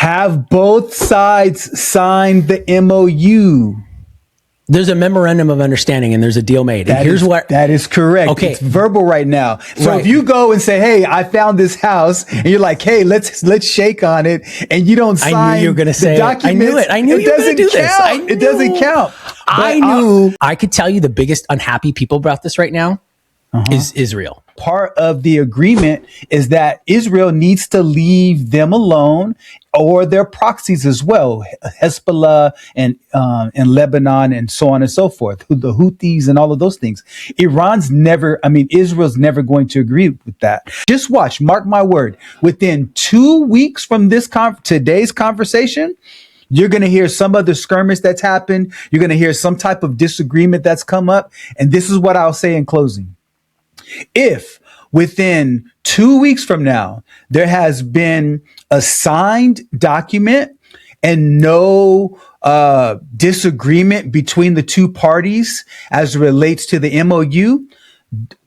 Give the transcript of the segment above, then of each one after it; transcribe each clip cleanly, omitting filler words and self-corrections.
Have both sides signed the MOU? There's a memorandum of understanding and there's a deal made. And That is correct. Okay. It's verbal right now. So Right. if you go and say, hey, I found this house, and you're like, hey, let's shake on it, and you don't sign I knew you were going to say documents, it. I knew it. I knew you were going to do this. It doesn't count. I knew. I could tell you the biggest unhappy people about this right now is Israel. Part of the agreement is that Israel needs to leave them alone, or their proxies as well, Hezbollah and Lebanon and so on and so forth, the Houthis and all of those things. Israel's never going to agree with that. Just watch, mark my word, within 2 weeks from this today's conversation, you're going to hear some other skirmish that's happened. You're going to hear some type of disagreement that's come up. And this is what I'll say in closing. If within 2 weeks from now, there has been a signed document and no disagreement between the two parties as it relates to the MOU,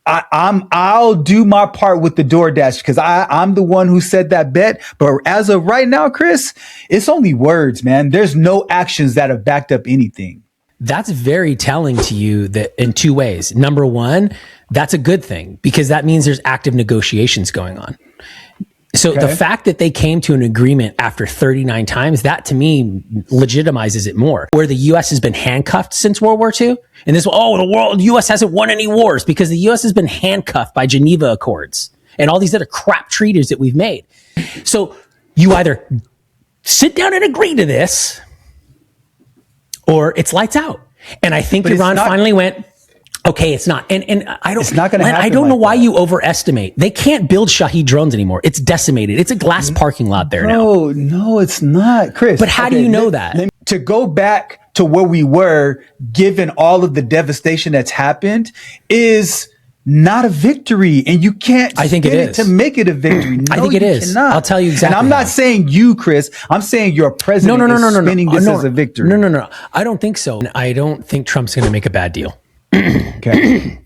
I'll do my part with the DoorDash because I'm the one who said that bet. But as of right now, Chris, it's only words, man. There's no actions that have backed up anything. That's very telling to you that in two ways. Number one, that's a good thing because that means there's active negotiations going on. So the fact that they came to an agreement after 39 times, that to me legitimizes it more. Where the U.S. has been handcuffed since World War II. And this, the U.S. hasn't won any wars because the U.S. has been handcuffed by Geneva Accords and all these other crap treaties that we've made. So you either sit down and agree to this or it's lights out. And I think Iran finally went, okay, it's not. And it's not going to happen. I don't know why you overestimate. They can't build Shahed drones anymore. It's decimated. It's a glass parking lot there now. No, it's not, Chris. But how do you know that? To go back to where we were, given all of the devastation that's happened, is not a victory. And you can't spin it to make it a victory. No, I think it is. Cannot. I'll tell you exactly. And I'm not saying you, Chris. I'm saying your president is spinning this as a victory. No. I don't think so. I don't think Trump's going to make a bad deal. Okay.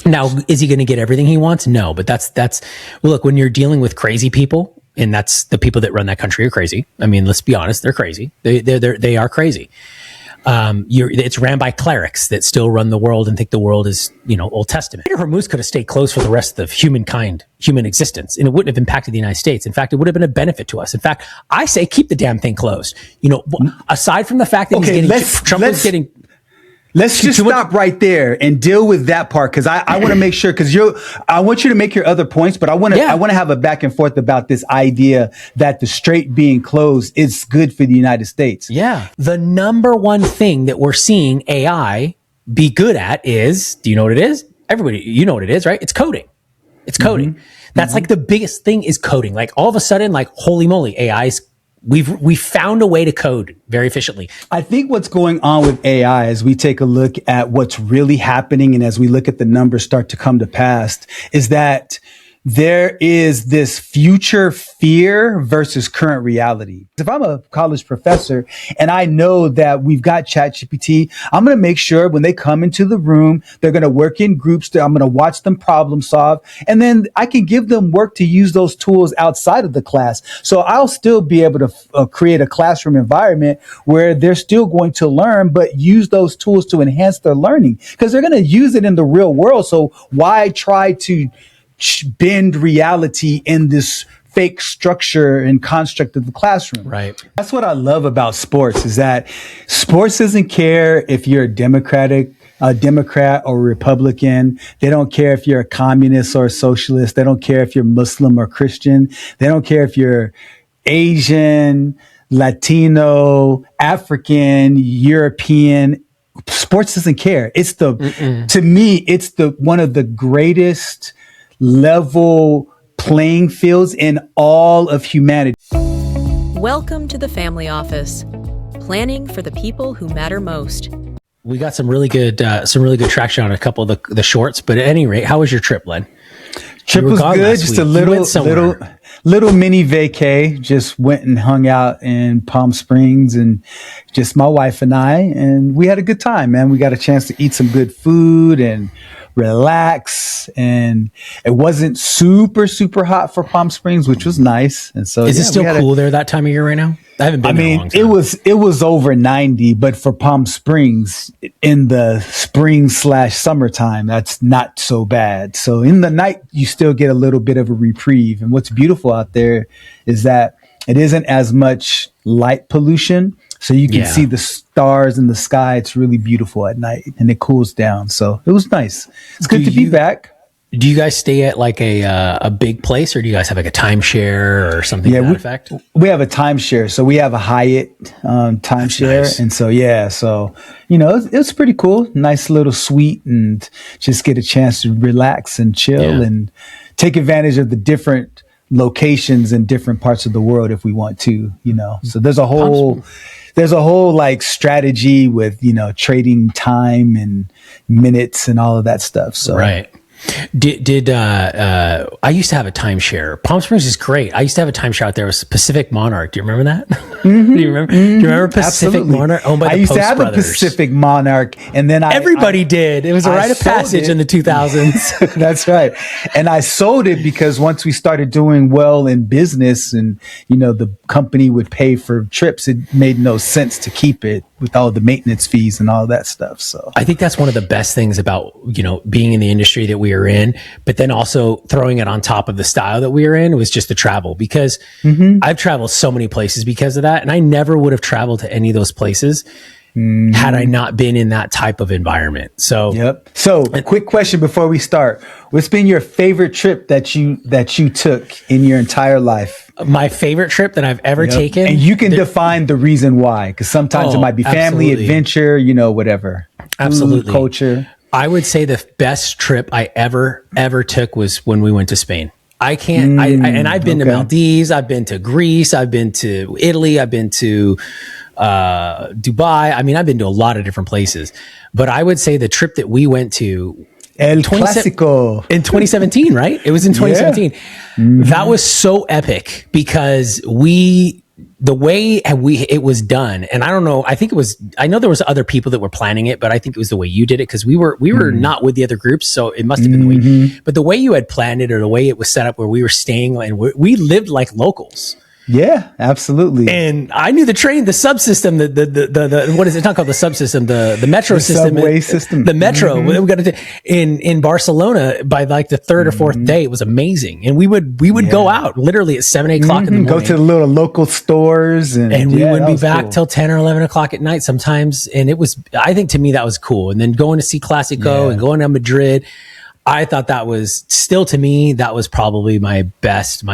Now, is he going to get everything he wants? No, but that's well, look, when you're dealing with crazy people, and that's the people that run that country are crazy. I mean, let's be honest, they're crazy. They are crazy. It's ran by clerics that still run the world and think the world is, Old Testament. Strait of Hormuz could have stayed closed for the rest of human existence, and it wouldn't have impacted the United States. In fact, it would have been a benefit to us. In fact, I say keep the damn thing closed. Aside from the fact that Trump is getting. Let's just stop right there and deal with that part because I want to make sure I want you to make your other points, but I want to have a back and forth about this idea that the strait being closed is good for the United States. Yeah, the number one thing that we're seeing AI be good at is, do you know what it is? Everybody, you know what it is, right? It's coding. It's coding. Mm-hmm. That's like the biggest thing is coding. Like all of a sudden, like holy moly, AI's. We've found a way to code very efficiently. I think what's going on with AI as we take a look at what's really happening and as we look at the numbers start to come to pass is that there is this future fear versus current reality. If I'm a college professor and I know that we've got ChatGPT, I'm going to make sure when they come into the room, they're going to work in groups. I'm going to watch them problem solve. And then I can give them work to use those tools outside of the class. So I'll still be able to create a classroom environment where they're still going to learn, but use those tools to enhance their learning because they're going to use it in the real world. So why try to bend reality in this fake structure and construct of the classroom? Right. That's what I love about sports is that sports doesn't care if you're a Democrat or Republican. They don't care if you're a communist or a socialist. They don't care if you're Muslim or Christian. They don't care if you're Asian, Latino, African, European. Sports doesn't care. It's to me, it's one of the greatest level playing fields in all of humanity. Welcome to the Family Office, planning for the people who matter most. We got some really good traction on a couple of the shorts, but at any rate, how was your trip, Len? Trip was good. Just a little mini vacay. Just went and hung out in Palm Springs and just my wife and I, and we had a good time, man. We got a chance to eat some good food and relax. And it wasn't super, super hot for Palm Springs, which was nice. And so is it still cool there that time of year right now? I haven't been there in a long time. It was over 90, but for Palm Springs in the spring/summertime, that's not so bad. So in the night, you still get a little bit of a reprieve. And what's beautiful out there is that it isn't as much light pollution. So you can see the stars in the sky. It's really beautiful at night and it cools down. So it was nice. It's good to be back. Do you guys stay at like a big place, or do you guys have like a timeshare or something to that effect? We have a timeshare. So we have a Hyatt timeshare. Nice. And so, it's pretty cool. Nice little suite, and just get a chance to relax and chill and take advantage of the different locations in different parts of the world if we want to, So there's a whole like strategy with, trading time and minutes and all of that stuff. So right. Did I used to have a timeshare. Palm Springs is great. I used to have a timeshare out there. It was Pacific Monarch. Do you remember that? Mm-hmm. Do you remember Pacific Absolutely. Monarch? Owned by the I used Post to have brothers. a Pacific Monarch, and then everybody did. It was a rite of passage in the 2000s. That's right. And I sold it because once we started doing well in business, and the company would pay for trips, it made no sense to keep it with all the maintenance fees and all that stuff. So I think that's one of the best things about, being in the industry that we are in, but then also throwing it on top of the style that we are in was just the travel, because I've traveled so many places because of that. And I never would have traveled to any of those places had I not been in that type of environment. So, So a quick question before we start. What's been your favorite trip that you took in your entire life? My favorite trip that I've ever taken. And you can define the reason why, because sometimes it might be family, adventure, whatever. Absolutely. Food, culture. I would say the best trip I ever took was when we went to Spain. I can't, and I've been to Maldives, I've been to Greece, I've been to Italy, I've been to Dubai. I mean, I've been to a lot of different places, but I would say the trip that we went to El Clásico in 2017, right? It was in 2017. That was so epic because the way it was done, and I don't know, I know there was other people that were planning it, but I think it was the way you did it, because we were not with the other groups, so it must have been the way. But the way you had planned it, or the way it was set up, where we were staying and we lived like locals. Yeah, absolutely. And I knew the train, the subsystem, the what is it not called, the subsystem, the metro system, subway system, the metro. We got in Barcelona by like the third or fourth day. It was amazing, and we would go out literally at 7, 8 o'clock in the morning, go to the little local stores, and we wouldn't be back till 10 or 11 o'clock at night sometimes. And it was, I think to me that was cool. And then going to see Clásico and going to Madrid. I thought that was still, to me, that was probably my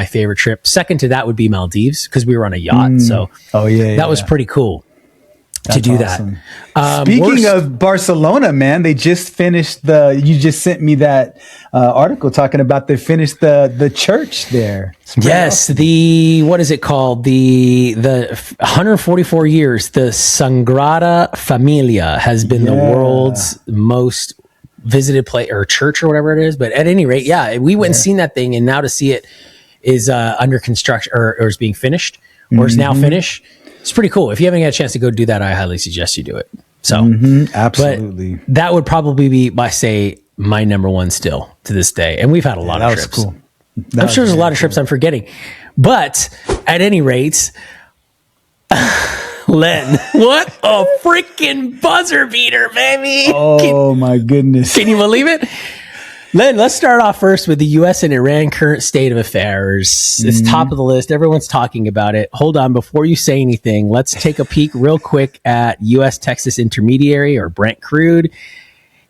favorite trip. Second to that would be Maldives, because we were on a yacht. So that was pretty cool to do awesome. that. Speaking of Barcelona, man, they just finished you just sent me that article talking about they finished the church there. Yes. Awesome. What is it called? The 144 years, the Sagrada Familia has been the world's most visited place or church or whatever it is. But at any rate, we went and seen that thing, and now to see it is under construction or is being finished or is now finished. It's pretty cool. If you haven't had a chance to go do that, I highly suggest you do it. So absolutely, but that would probably be my number one still to this day. And we've had a lot of trips. Cool. I'm sure there's a lot of trips I'm forgetting, but at any rate, Len, what a freaking buzzer beater, baby. Oh, my goodness. Can you believe it? Len, let's start off first with the U.S. and Iran current state of affairs. It's top of the list. Everyone's talking about it. Hold on. Before you say anything, let's take a peek real quick at U.S. Texas Intermediary, or Brent crude.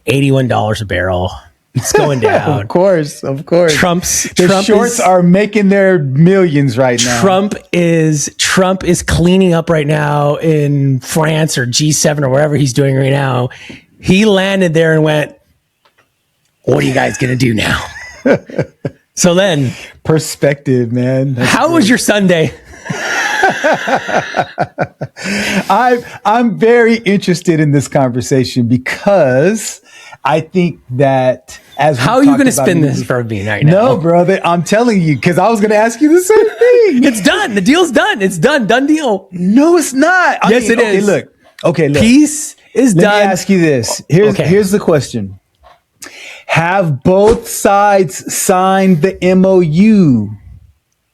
$81 a barrel. It's going down. Of course. Trump shorts are making their millions right now. Trump is cleaning up right now in France or G7 or wherever he's doing right now. He landed there and went, what are you guys going to do now? So then, perspective, man. How was your Sunday? I'm very interested in this conversation because I think that how are you going to spin this for me right now? No, brother, I'm telling you, because I was going to ask you the same thing. It's done. The deal's done. It's done. Done deal. No, it's not. It is. Okay, look. Peace is done. Let me ask you this. Here's the question. Have both sides signed the MOU?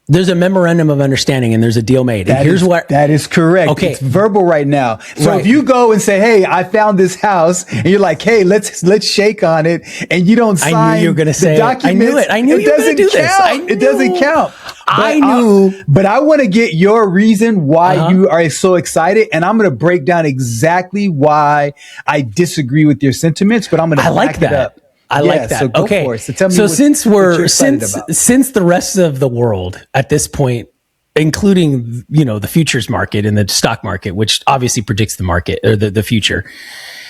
There's a memorandum of understanding and there's a deal made. And here's what that is correct. Okay. It's verbal right now. So Right. if you go and say, "Hey, I found this house," and you're like, "Hey, let's shake on it," and you don't sign, I knew you were going to say it. I knew it. I knew you were going to do this. It doesn't count. I knew. But I want to get your reason why you are so excited, and I'm going to break down exactly why I disagree with your sentiments. But I'm going to back it up. I like that. So go Okay. for it. So tell me. So what you're excited about. since the rest of the world at this point, including the futures market and the stock market, which obviously predicts the market or the future,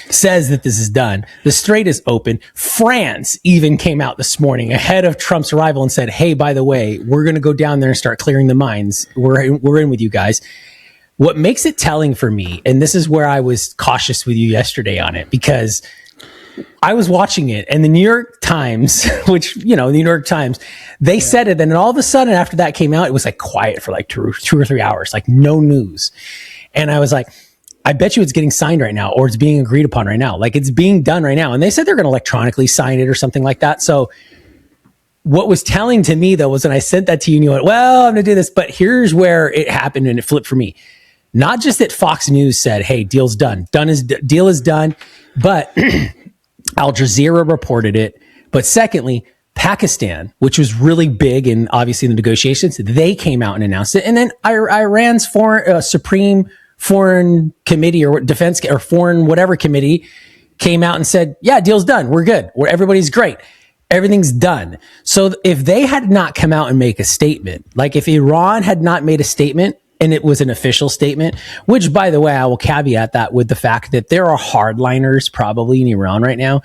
says that this is done. The Strait is open. France even came out this morning ahead of Trump's arrival and said, "Hey, by the way, we're going to go down there and start clearing the mines. We're in with you guys." What makes it telling for me, and this is where I was cautious with you yesterday on it, because I was watching it and the New York Times, which, the New York Times, they said it. And then all of a sudden after that came out, it was like quiet for like two or 3 hours, like no news. And I was like, I bet you it's getting signed right now, or it's being agreed upon right now. Like it's being done right now. And they said they're going to electronically sign it or something like that. So what was telling to me though, was when I sent that to you and you went, well, I'm going to do this, but here's where it happened and it flipped for me. Not just that Fox News said, hey, deal's done. Deal is done. But Al Jazeera reported it. But secondly, Pakistan, which was really big in obviously the negotiations, they came out and announced it. And then Iran's Supreme Foreign Committee or Defense or Foreign whatever committee came out and said, yeah, deal's done. We're good. Everybody's great. Everything's done. So if they had not come out and make a statement, like if Iran had not made a statement, and it was an official statement, which, by the way, I will caveat that with the fact that there are hardliners probably in Iran right now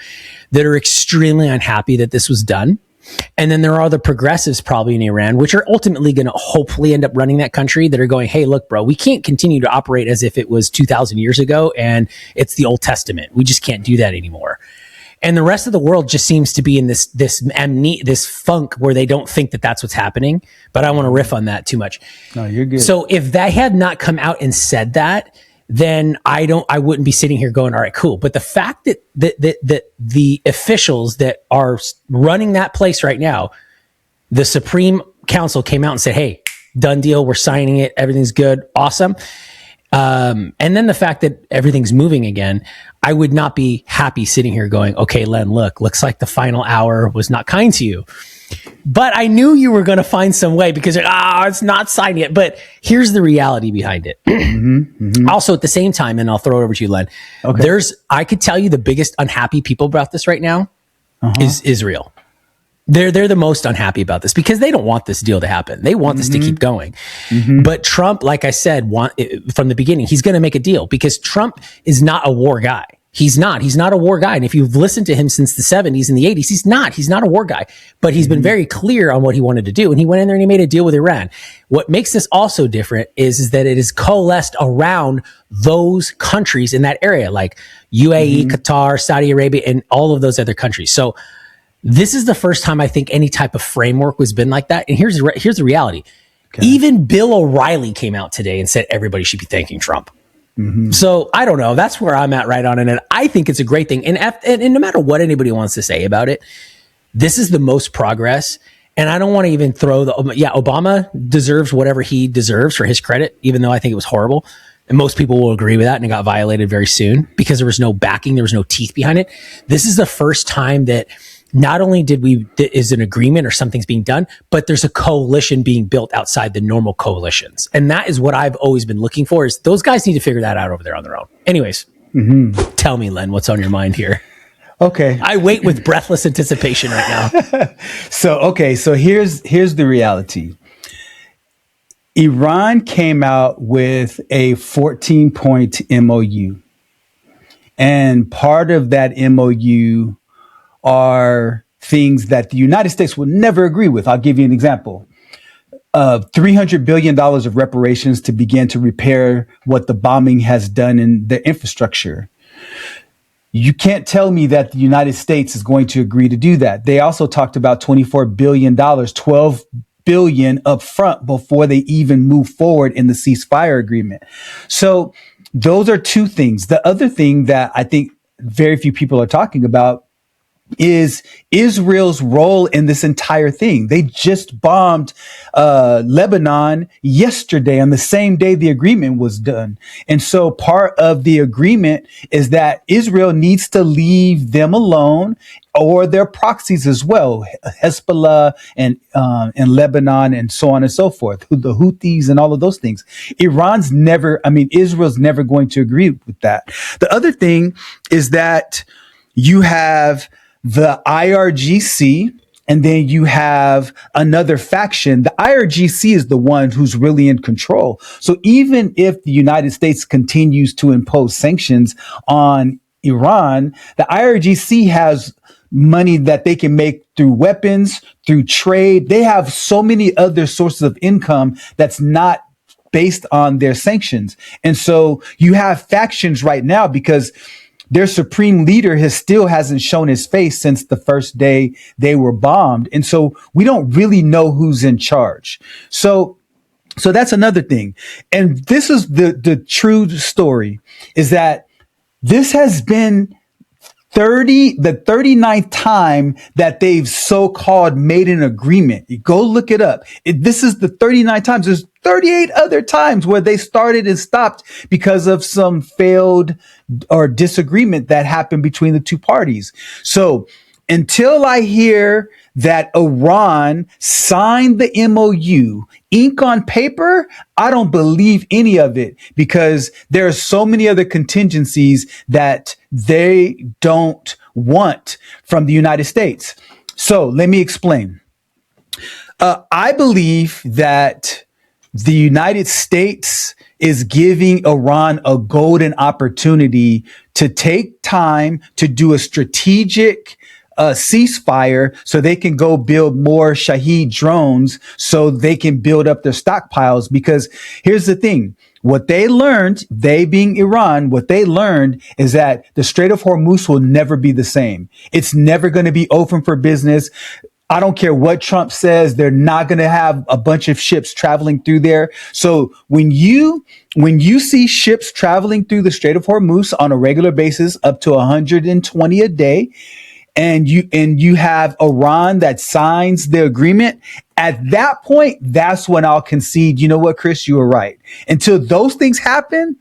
that are extremely unhappy that this was done. And then there are the progressives probably in Iran, which are ultimately going to hopefully end up running that country, that are going, hey, look, bro, we can't continue to operate as if it was 2,000 years ago and it's the Old Testament. We just can't do that anymore. And the rest of the world just seems to be in this funk where they don't think that that's what's happening. But I don't want to riff on that too much. No, you're good. So if they had not come out and said that, then I wouldn't be sitting here going, all right, cool. But the fact that the officials that are running that place right now, the Supreme Council came out and said, hey, done deal. We're signing it. Everything's good. Awesome. And then the fact that everything's moving again, I would not be happy sitting here going, okay, Len, looks like the final hour was not kind to you. But I knew you were going to find some way because it's not signed yet. But here's the reality behind it. Also, at the same time, and I'll throw it over to you, Len. Okay. I could tell you the biggest unhappy people about this right now is Israel. They're the most unhappy about this because they don't want this deal to happen. They want this to keep going. But Trump, like I said, from the beginning, he's going to make a deal because Trump is not a war guy. He's not a war guy. And if you've listened to him since the 70s and the 80s, he's not a war guy, but he's been very clear on what he wanted to do. And he went in there and he made a deal with Iran. What makes this also different is that it is coalesced around those countries in that area, like UAE, Qatar, Saudi Arabia, and all of those other countries. So this is the first time I think any type of framework was been like that. And here's the reality. Okay. Even Bill O'Reilly came out today and said everybody should be thanking Trump. So I don't know. That's where I'm at right on it. And I think it's a great thing. And no matter what anybody wants to say about it, this is the most progress. And I don't want to even throw Obama deserves whatever he deserves for his credit, even though I think it was horrible. And most people will agree with that. And it got violated very soon because there was no backing. There was no teeth behind it. This is the first time that not only is an agreement or something's being done, but there's a coalition being built outside the normal coalitions. And that is what I've always been looking for, is those guys need to figure that out over there on their own. Anyways, tell me, Len, what's on your mind here? Okay. I wait with breathless anticipation right now. So here's the reality. Iran came out with a 14-point MOU. And part of that MOU are things that the United States will never agree with. I'll give you an example. $300 billion of reparations to begin to repair what the bombing has done in the infrastructure. You can't tell me that the United States is going to agree to do that. They also talked about $24 billion, $12 billion up front before they even move forward in the ceasefire agreement. So those are two things. The other thing that I think very few people are talking about is Israel's role in this entire thing. They just bombed Lebanon yesterday on the same day the agreement was done. And so part of the agreement is that Israel needs to leave them alone, or their proxies as well, Hezbollah and Lebanon and so on and so forth, the Houthis and all of those things. Israel's never going to agree with that. The other thing is that you have the IRGC, and then you have another faction. The IRGC is the one who's really in control. So even if the United States continues to impose sanctions on Iran, the IRGC has money that they can make through weapons, through trade. They have so many other sources of income that's not based on their sanctions. And so you have factions right now because their supreme leader still hasn't shown his face since the first day they were bombed. And so we don't really know who's in charge. So that's another thing. And this is the true story, is that this has been the 39th time that they've so-called made an agreement. You go look it up. This is the 39 times. There's 38 other times where they started and stopped because of some failed or disagreement that happened between the two parties. So until I hear that Iran signed the MOU, ink on paper, I don't believe any of it, because there are so many other contingencies that they don't want from the United States. So let me explain. I believe that the United States is giving Iran a golden opportunity to take time to do a strategic ceasefire so they can go build more Shahed drones so they can build up their stockpiles. Because here's the thing. What they learned, they being Iran, what they learned is that the Strait of Hormuz will never be the same. It's never going to be open for business. I don't care what Trump says. They're not going to have a bunch of ships traveling through there. So when you see ships traveling through the Strait of Hormuz on a regular basis, up to 120 a day, and you have Iran that signs the agreement, at that point, that's when I'll concede, you know what, Chris, you were right. Until those things happen,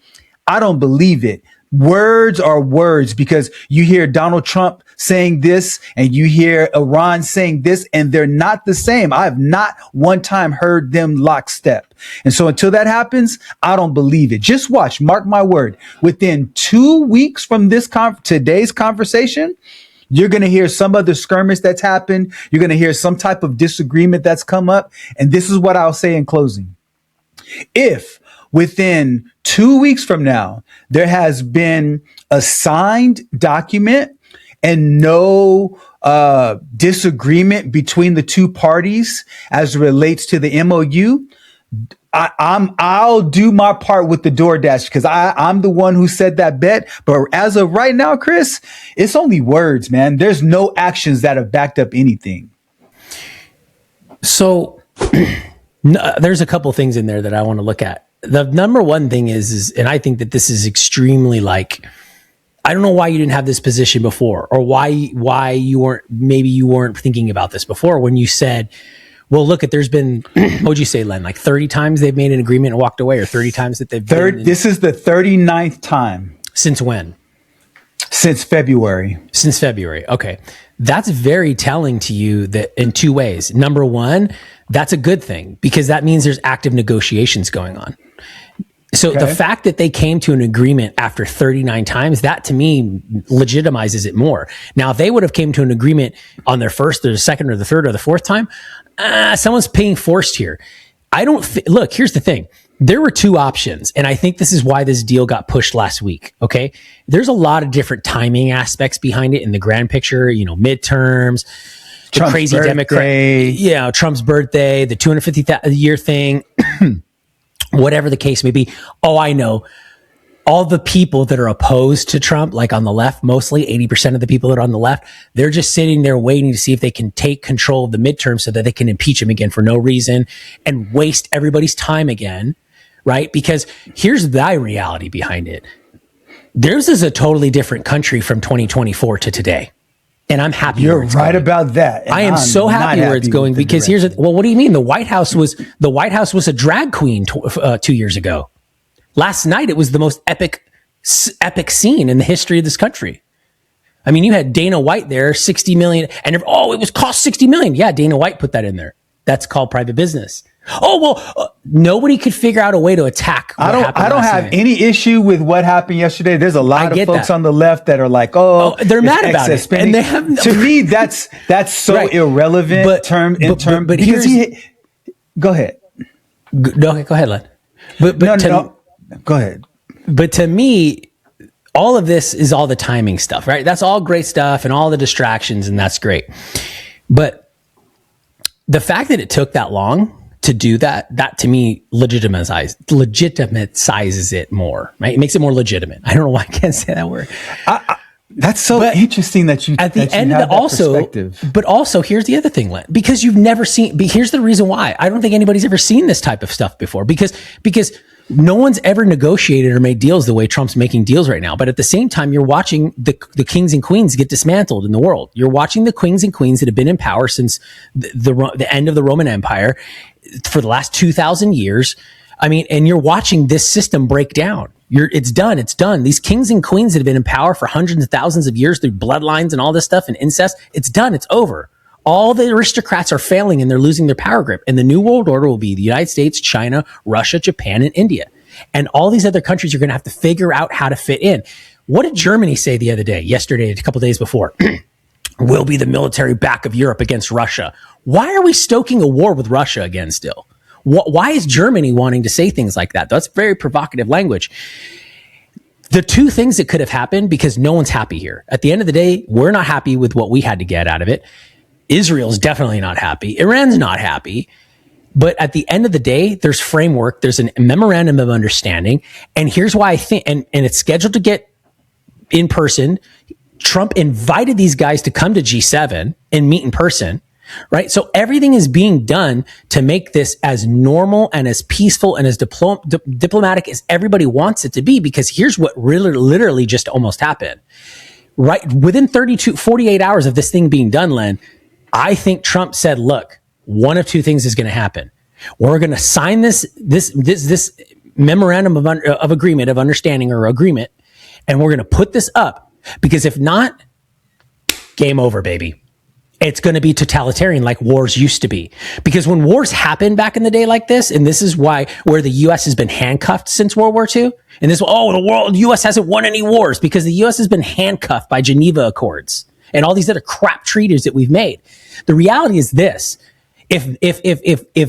I don't believe it. Words are words, because you hear Donald Trump saying this and you hear Iran saying this, and they're not the same. I have not one time heard them lockstep. And so until that happens, I don't believe it. Just watch, mark my word. Within 2 weeks from today's conversation, you're going to hear some other skirmish that's happened. You're going to hear some type of disagreement that's come up. And this is what I'll say in closing. If within 2 weeks from now, there has been a signed document and no disagreement between the two parties as it relates to the MOU, I'll do my part with the DoorDash, because I'm the one who said that bet. But as of right now, Chris, it's only words, man. There's no actions that have backed up anything. So there's a couple things in there that I want to look at. The number one thing is, and I think that this is extremely I don't know why you didn't have this position before, or why you weren't thinking about this before when you said, well, look, there's been, what would you say, Len, 30 times they've made an agreement and walked away, or 30 times that they've This is the 39th time. Since when? Since February. Since February. Okay. That's very telling to you that in two ways. Number one, that's a good thing, because that means there's active negotiations going on. So the fact that they came to an agreement after 39 times, that to me legitimizes it more. Now, if they would have came to an agreement on their first or the second or the third or the fourth time, someone's paying forced here. Look, here's the thing. There were two options, and I think this is why this deal got pushed last week. Okay. There's a lot of different timing aspects behind it in the grand picture, midterms, the Trump's crazy birthday. Democrat, Trump's birthday, the 250th year thing, whatever the case may be. Oh, I know. All the people that are opposed to Trump, like on the left, mostly 80% of the people that are on the left, they're just sitting there waiting to see if they can take control of the midterm so that they can impeach him again for no reason and waste everybody's time again, right? Because here's the reality behind it. Theirs is a totally different country from 2024 to today. And I'm happy. You're right about that. I am so happy where it's going, because what do you mean? The White House was a drag queen 2 years ago. Last night, it was the most epic scene in the history of this country. I mean, you had Dana White there, 60 million, and it was cost 60 million. Yeah, Dana White put that in there. That's called private business. Nobody could figure out a way to attack. I don't have any issue with what happened yesterday. There's a lot of folks on the left that are like, they're mad about it. Spending. And they have to me, that's so right. Irrelevant. But go ahead. Go ahead, Len. Go ahead. But to me, all of this is all the timing stuff, right? That's all great stuff and all the distractions, and that's great. But the fact that it took that long to do that to me legitimizes it more, right? It makes it more legitimate. I don't know why I can't say that word. That's so interesting that you at the end of perspective. But also, here's the other thing, Len, because you've never seen. Here's the reason why I don't think anybody's ever seen this type of stuff before. Because no one's ever negotiated or made deals the way Trump's making deals right now. But at the same time, you're watching the kings and queens get dismantled in the world. You're watching the kings and queens that have been in power since the end of the Roman Empire for the last 2,000 years. I mean, and you're watching this system break down. It's done. These kings and queens that have been in power for hundreds of thousands of years through bloodlines and all this stuff and incest, it's done. It's over. All the aristocrats are failing and they're losing their power grip. And the new world order will be the United States, China, Russia, Japan, and India. And all these other countries are going to have to figure out how to fit in. What did Germany say yesterday, a couple days before? We'll be the military back of Europe against Russia. Why are we stoking a war with Russia again still? Why is Germany wanting to say things like that? That's very provocative language. The two things that could have happened, because no one's happy here. At the end of the day, we're not happy with what we had to get out of it. Israel's definitely not happy. Iran's not happy. But at the end of the day, there's framework. There's a memorandum of understanding. And here's why I think, and it's scheduled to get in person. Trump invited these guys to come to G7 and meet in person, right? So everything is being done to make this as normal and as peaceful and as diplomatic as everybody wants it to be, because here's what really, literally just almost happened. Right within 48 hours of this thing being done, Len, I think Trump said, look, one of two things is going to happen. We're going to sign this memorandum of agreement, of understanding or agreement, and we're going to put this up, because if not, game over, baby. It's going to be totalitarian like wars used to be. Because when wars happen back in the day like this, and this is where the U.S. has been handcuffed since World War II, and the U.S. hasn't won any wars because the U.S. has been handcuffed by Geneva Accords and all these other crap treaties that we've made. The reality is this: if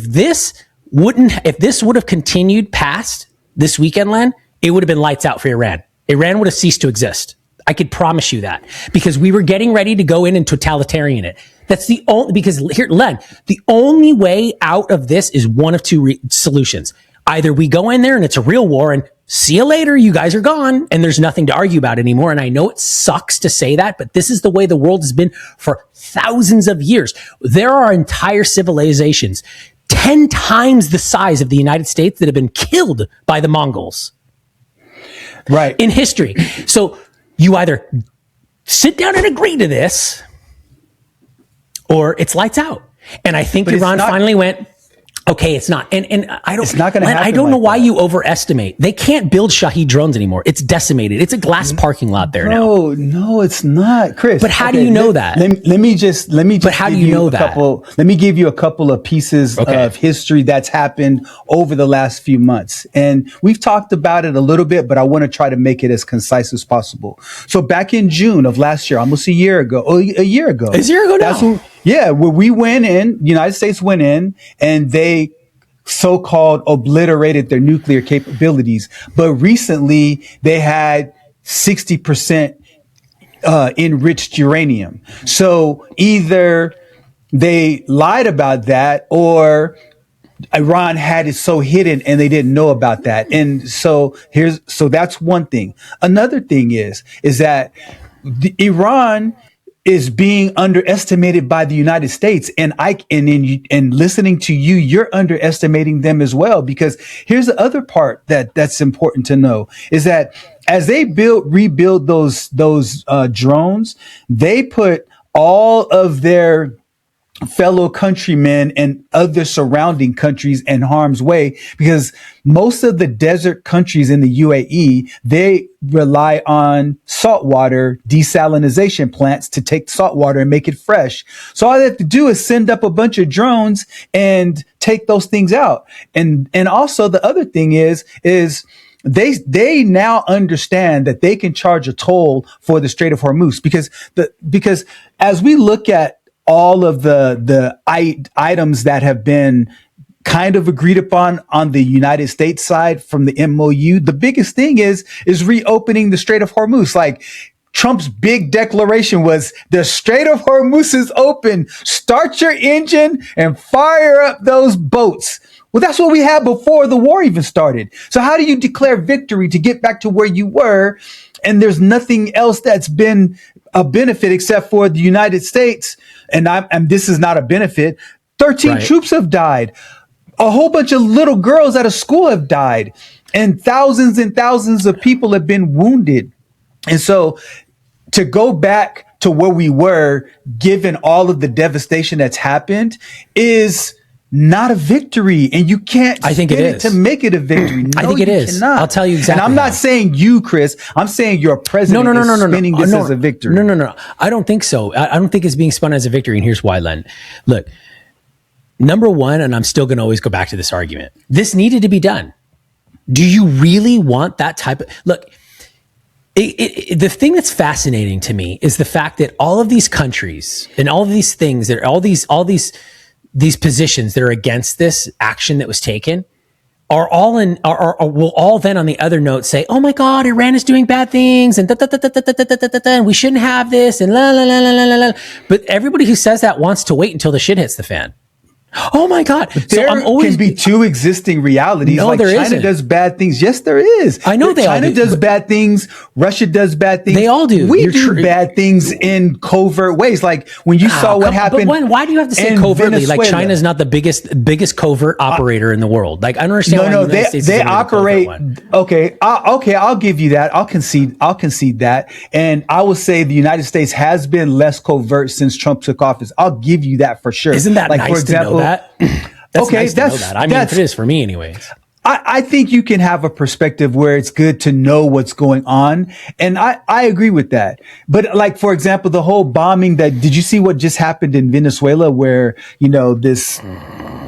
this would have continued past this weekend, Len, it would have been lights out for Iran. Iran would have ceased to exist. I could promise you that, because we were getting ready to go in and totalitarian it. That's the only, because here, Len, the only way out of this is one of two solutions. Either we go in there and it's a real war and see you later, you guys are gone, and there's nothing to argue about anymore. And I know it sucks to say that, but this is the way the world has been for thousands of years. There are entire civilizations 10 times the size of the United States that have been killed by the Mongols. Right. In history. So you either sit down and agree to this, or it's lights out. And I think Iran finally went, okay, it's not. And I don't. It's not going to happen. I don't know why you overestimate. They can't build Shahed drones anymore. It's decimated. It's a glass parking lot there now. No, it's not, Chris. But how do you know that? Let me just. But how do you know that? Let me give you a couple of pieces of history that's happened over the last few months, and we've talked about it a little bit, but I want to try to make it as concise as possible. So back in June of last year, almost a year ago. It's a year ago now. Where we went in, the United States went in, and they so-called obliterated their nuclear capabilities. But recently, they had 60% enriched uranium. So either they lied about that, or Iran had it so hidden and they didn't know about that. And so that's one thing. Another thing is that Iran is being underestimated by the United States. And listening to you, you're underestimating them as well, because here's the other part that's important to know is that as they rebuild those drones, they put all of their fellow countrymen and other surrounding countries in harm's way, because most of the desert countries in the UAE, they rely on saltwater desalination plants to take salt water and make it fresh. So all they have to do is send up a bunch of drones and take those things out. And also the other thing is they now understand that they can charge a toll for the Strait of Hormuz, because as we look at all of the items that have been kind of agreed upon on the United States side from the MOU, the biggest thing is reopening the Strait of Hormuz. Like, Trump's big declaration was, the Strait of Hormuz is open. Start your engine and fire up those boats. Well, that's what we had before the war even started. So how do you declare victory to get back to where you were? And there's nothing else that's been a benefit except for the United States. And this is not a benefit. 13 troops have died. A whole bunch of little girls at a school have died. And thousands of people have been wounded. And so to go back to where we were, given all of the devastation that's happened, is not a victory. And you can't spin it to make it a victory. No, I think it is. Cannot. I'll tell you exactly. And I'm not saying you, Chris. I'm saying your president is spinning this as a victory. No. I don't think so. I don't think it's being spun as a victory. And here's why, Len. Look, number one, and I'm still going to always go back to this argument, this needed to be done. Do you really want that type of... Look, the thing that's fascinating to me is the fact that all of these countries and all of these things, that all these positions that are against this action that was taken will all then on the other note say, oh my God, Iran is doing bad things and and we shouldn't have this and la la la la la la. But everybody who says that wants to wait until the shit hits the fan. Oh my God. There can be two existing realities. No, like there China isn't. does bad things. Yes, there is. I know China does bad things. Russia does bad things. They all do. We do bad things in covert ways. Like when you saw what happened. But why do you have to say covertly? Venezuela. Like China's not the biggest covert operator in the world. Like I don't understand. No, they operate. Okay, I'll give you that. I'll concede that. And I will say the United States has been less covert since Trump took office. I'll give you that for sure. Isn't that like, nice for example, to know that? That's okay, nice to know that. I mean, it is for me anyways. I think you can have a perspective where it's good to know what's going on. And I agree with that. But like, for example, the whole bombing did you see what just happened in Venezuela where, this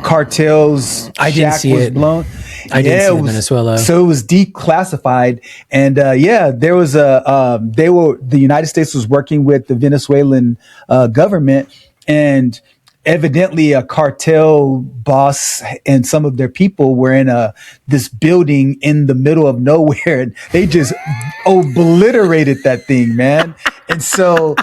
cartel's shack was blown? I didn't see it in Venezuela. So it was declassified. And there was the United States was working with the Venezuelan government, and evidently a cartel boss and some of their people were in this building in the middle of nowhere, and they just obliterated that thing, man. And so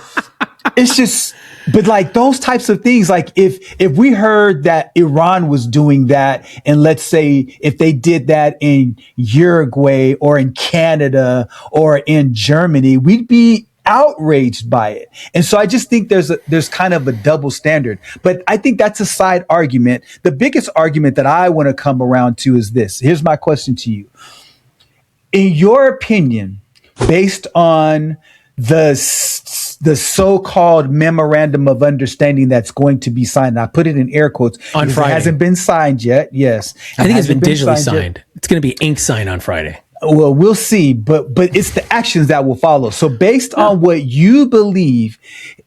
it's just, but like those types of things, like if we heard that Iran was doing that, and let's say if they did that in Uruguay or in Canada or in Germany, we'd be outraged by it. And so I just think there's kind of a double standard. But I think that's a side argument. The biggest argument that I want to come around to is this. Here's my question to you. In your opinion, based on the so-called memorandum of understanding that's going to be signed, and I put it in air quotes, on Friday. It hasn't been signed yet. Yes. I think it's been digitally signed. It's going to be ink signed on Friday. Well, we'll see, but it's the actions that will follow. So based on what you believe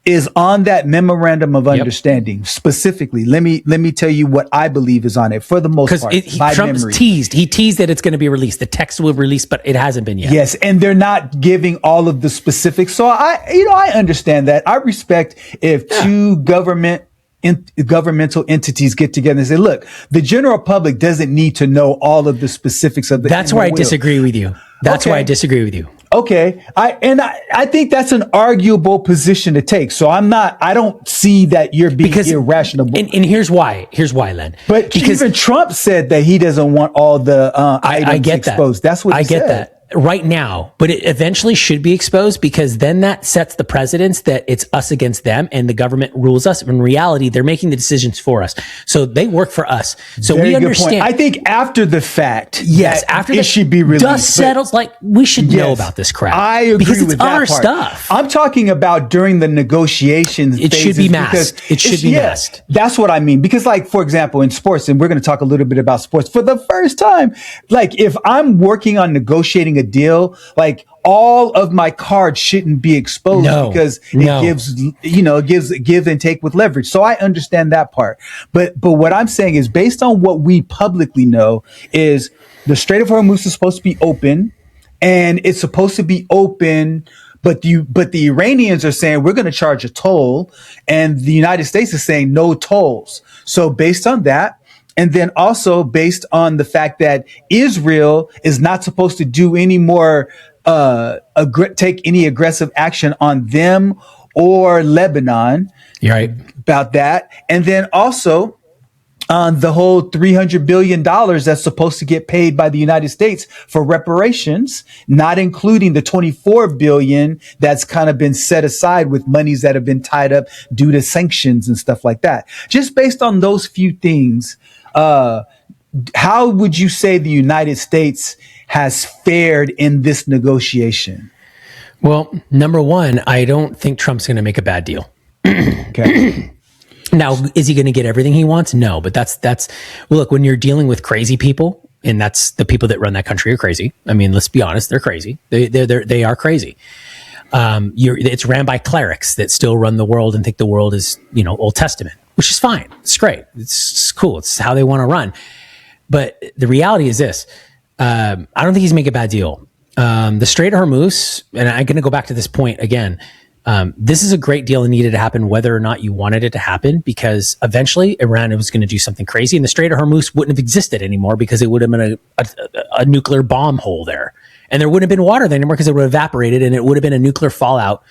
is on that memorandum of understanding, specifically, let me tell you what I believe is on it for the most part. Because Trump's teased. He teased that it's going to be released. The text will release, but it hasn't been yet. Yes, and they're not giving all of the specifics. So I understand that. I respect if two governmental entities get together and say, look, the general public doesn't need to know all of the specifics of the. That's where I disagree with you. That's why I disagree with you. Okay. I think that's an arguable position to take. So I don't see that you're being irrational. And here's why, Len. But because even Trump said that he doesn't want all the items exposed. That's what he said. I get that. right now, but it eventually should be exposed, because then that sets the precedence that it's us against them and the government rules us. In reality, they're making the decisions for us. So they work for us. So Very we good understand. point. I think after the fact, Yes, after it should be released. dust settles, like we should know Yes, about this crap. I agree because it's with that our part. stuff. I'm talking about during the negotiations. It should be masked. It should be masked. That's what I mean. Because, like, for example, in sports, and we're going to talk a little bit about sports for the first time. Like, if I'm working on negotiating a deal, like, all of my cards shouldn't be exposed because it gives give and take with leverage. So I understand that part. But what I'm saying is, based on what we publicly know, is the Strait of Hormuz is supposed to be open, and it's supposed to be open. But the Iranians are saying we're going to charge a toll, and the United States is saying no tolls. So based on that, and then also based on the fact that Israel is not supposed to do any more, take any aggressive action on them or Lebanon. You're right about that. And then also on the whole $300 billion that's supposed to get paid by the United States for reparations, not including the $24 billion that's kind of been set aside with monies that have been tied up due to sanctions and stuff like that. Just based on those few things, how would you say the United States has fared in this negotiation? Well, number one, I don't think Trump's going to make a bad deal. Okay. Now, is he going to get everything he wants? No, but that's well, look, when you're dealing with crazy people, and that's the people that run that country are crazy. I mean, let's be honest, they're crazy. They are crazy. It's ran by clerics that still run the world and think the world is, Old Testament, which is fine. It's great. It's cool. It's how they want to run. But the reality is this. I don't think he's making a bad deal. The Strait of Hormuz, and I'm going to go back to this point again. This is a great deal and needed to happen whether or not you wanted it to happen, because eventually Iran was going to do something crazy and the Strait of Hormuz wouldn't have existed anymore, because it would have been a nuclear bomb hole there. And there wouldn't have been water there anymore because it would have evaporated, and it would have been a nuclear fallout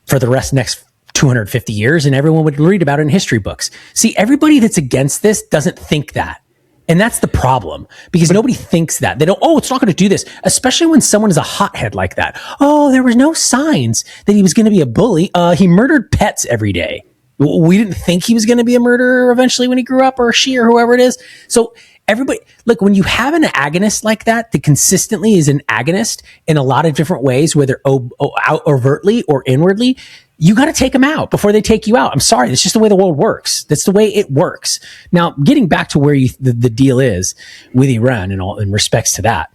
for the next 250 years, and everyone would read about it in history books. See, everybody that's against this doesn't think that. And that's the problem, because nobody thinks that. They don't, it's not going to do this, especially when someone is a hothead like that. Oh, there was no signs that he was going to be a bully. He murdered pets every day. We didn't think he was going to be a murderer eventually when he grew up, or she, or whoever it is. So everybody, look, when you have an agonist like that consistently is an agonist in a lot of different ways, whether out overtly or inwardly, you got to take them out before they take you out. I'm sorry. That's just the way the world works. That's the way it works. Now, getting back to where the deal is with Iran and all in respects to that,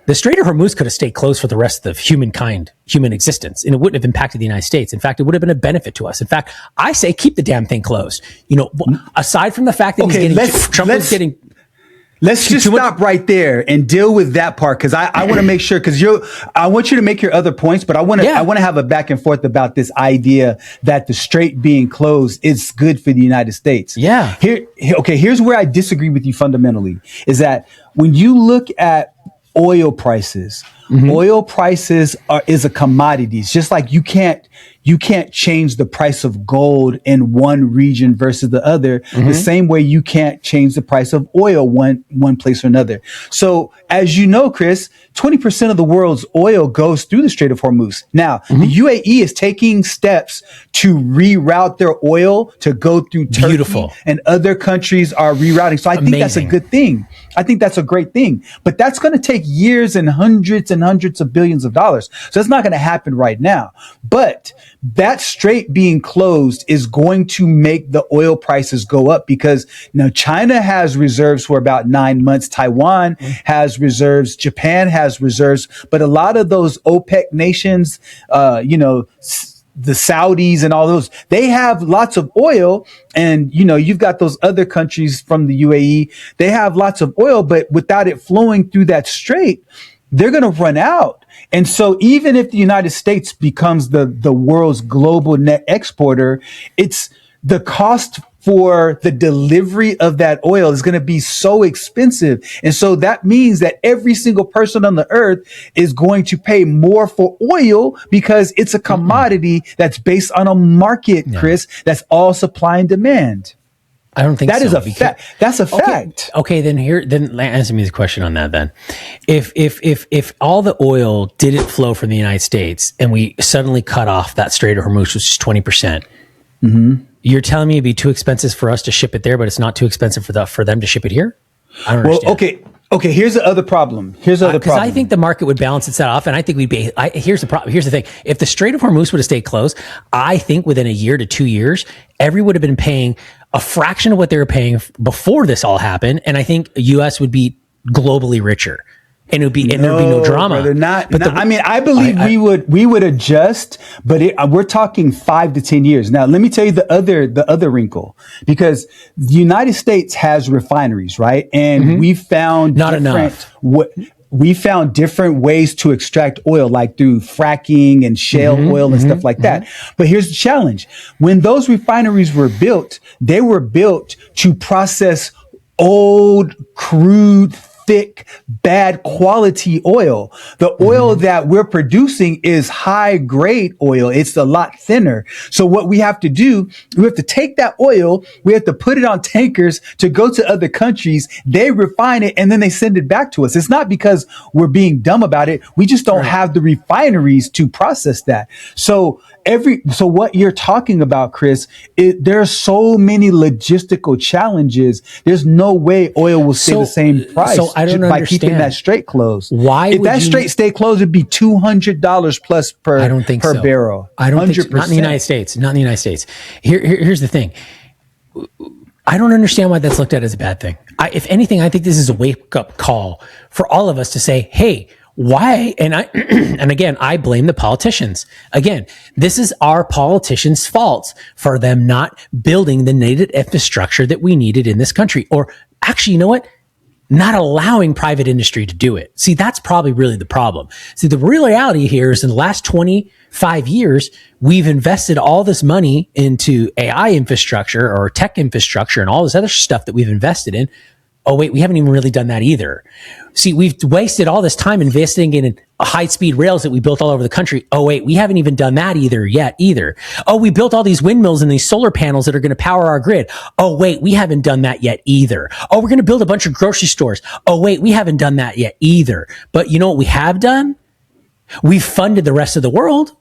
the Strait of Hormuz could have stayed closed for the rest of human existence, and it wouldn't have impacted the United States. In fact, it would have been a benefit to us. In fact, I say keep the damn thing closed. Aside from the fact that Trump is getting. Let's just stop right there and deal with that part, because I want to make sure, because I want you to make your other points, but I want to have a back and forth about this idea that the strait being closed is good for the United States. Yeah. Here's where I disagree with you fundamentally, is that when you look at oil prices, oil prices is a commodity. It's just like you can't change the price of gold in one region versus the other, the same way you can't change the price of oil one place or another. So as you know, Chris, 20% of the world's oil goes through the Strait of Hormuz. Now, the UAE is taking steps to reroute their oil to go through Turkey. Beautiful. And other countries are rerouting. So I think that's a good thing. I think that's a great thing. But that's going to take years and hundreds of billions of dollars. So it's not going to happen right now. But that strait being closed is going to make the oil prices go up, because now China has reserves for about 9 months. Taiwan has reserves. Japan has reserves. But a lot of those OPEC nations, the Saudis and all those, they have lots of oil. And, you've got those other countries from the UAE. They have lots of oil, but without it flowing through that strait, they're going to run out. And so even if the United States becomes the world's global net exporter, it's the cost for the delivery of that oil is going to be so expensive. And so that means that every single person on the earth is going to pay more for oil, because it's a commodity that's based on a market, Chris, that's all supply and demand. I don't think That so. is a fact. That's a fact. Okay, then answer me the question on that then. If all the oil didn't flow from the United States and we suddenly cut off that Strait of Hormuz, which is 20%, you're telling me it'd be too expensive for us to ship it there, but it's not too expensive for them to ship it here? I don't understand. Okay, here's the other problem. Because I think the market would balance itself off, and I think here's the problem. Here's the thing: if the Strait of Hormuz would have stayed closed, I think within a year to 2 years, everyone would have been paying a fraction of what they were paying before this all happened, and I think the U.S. would be globally richer. And there'd be no drama. Brother, I believe we would adjust, but we're talking 5 to 10 years. Now, let me tell you the other wrinkle, because the United States has refineries, right? And we found not enough. We found different ways to extract oil, like through fracking and shale oil and stuff like that. But here's the challenge: when those refineries were built, they were built to process old, crude, thick, bad quality oil. The oil that we're producing is high grade oil. It's a lot thinner. So what we have to do, we have to take that oil, we have to put it on tankers to go to other countries. They refine it and then they send it back to us. It's not because we're being dumb about it. We just don't have the refineries to process that. So what you're talking about, Chris, there are so many logistical challenges. There's no way oil will stay the same price. So I don't by understand. keeping that strait closed. If that strait stayed closed, it'd be $200 plus per barrel. I don't think so. Not in the United States. Not in the United States. Here's the thing. I don't understand why that's looked at as a bad thing. If anything, I think this is a wake up call for all of us to say, hey, why? And again, I blame the politicians. Again, this is our politicians' fault for them not building the needed infrastructure that we needed in this country. Or actually, you know what? Not allowing private industry to do it. See, that's probably really the problem. See, the real reality here is in the last 25 years, we've invested all this money into AI infrastructure or tech infrastructure and all this other stuff that we've invested in. Oh, wait, we haven't even really done that either. See, we've wasted all this time investing in high-speed rails that we built all over the country. Oh, wait, we haven't even done that either. Oh, we built all these windmills and these solar panels that are going to power our grid. Oh, wait, we haven't done that yet either. Oh, we're going to build a bunch of grocery stores. Oh, wait, we haven't done that yet either. But you know what we have done? We've funded the rest of the world.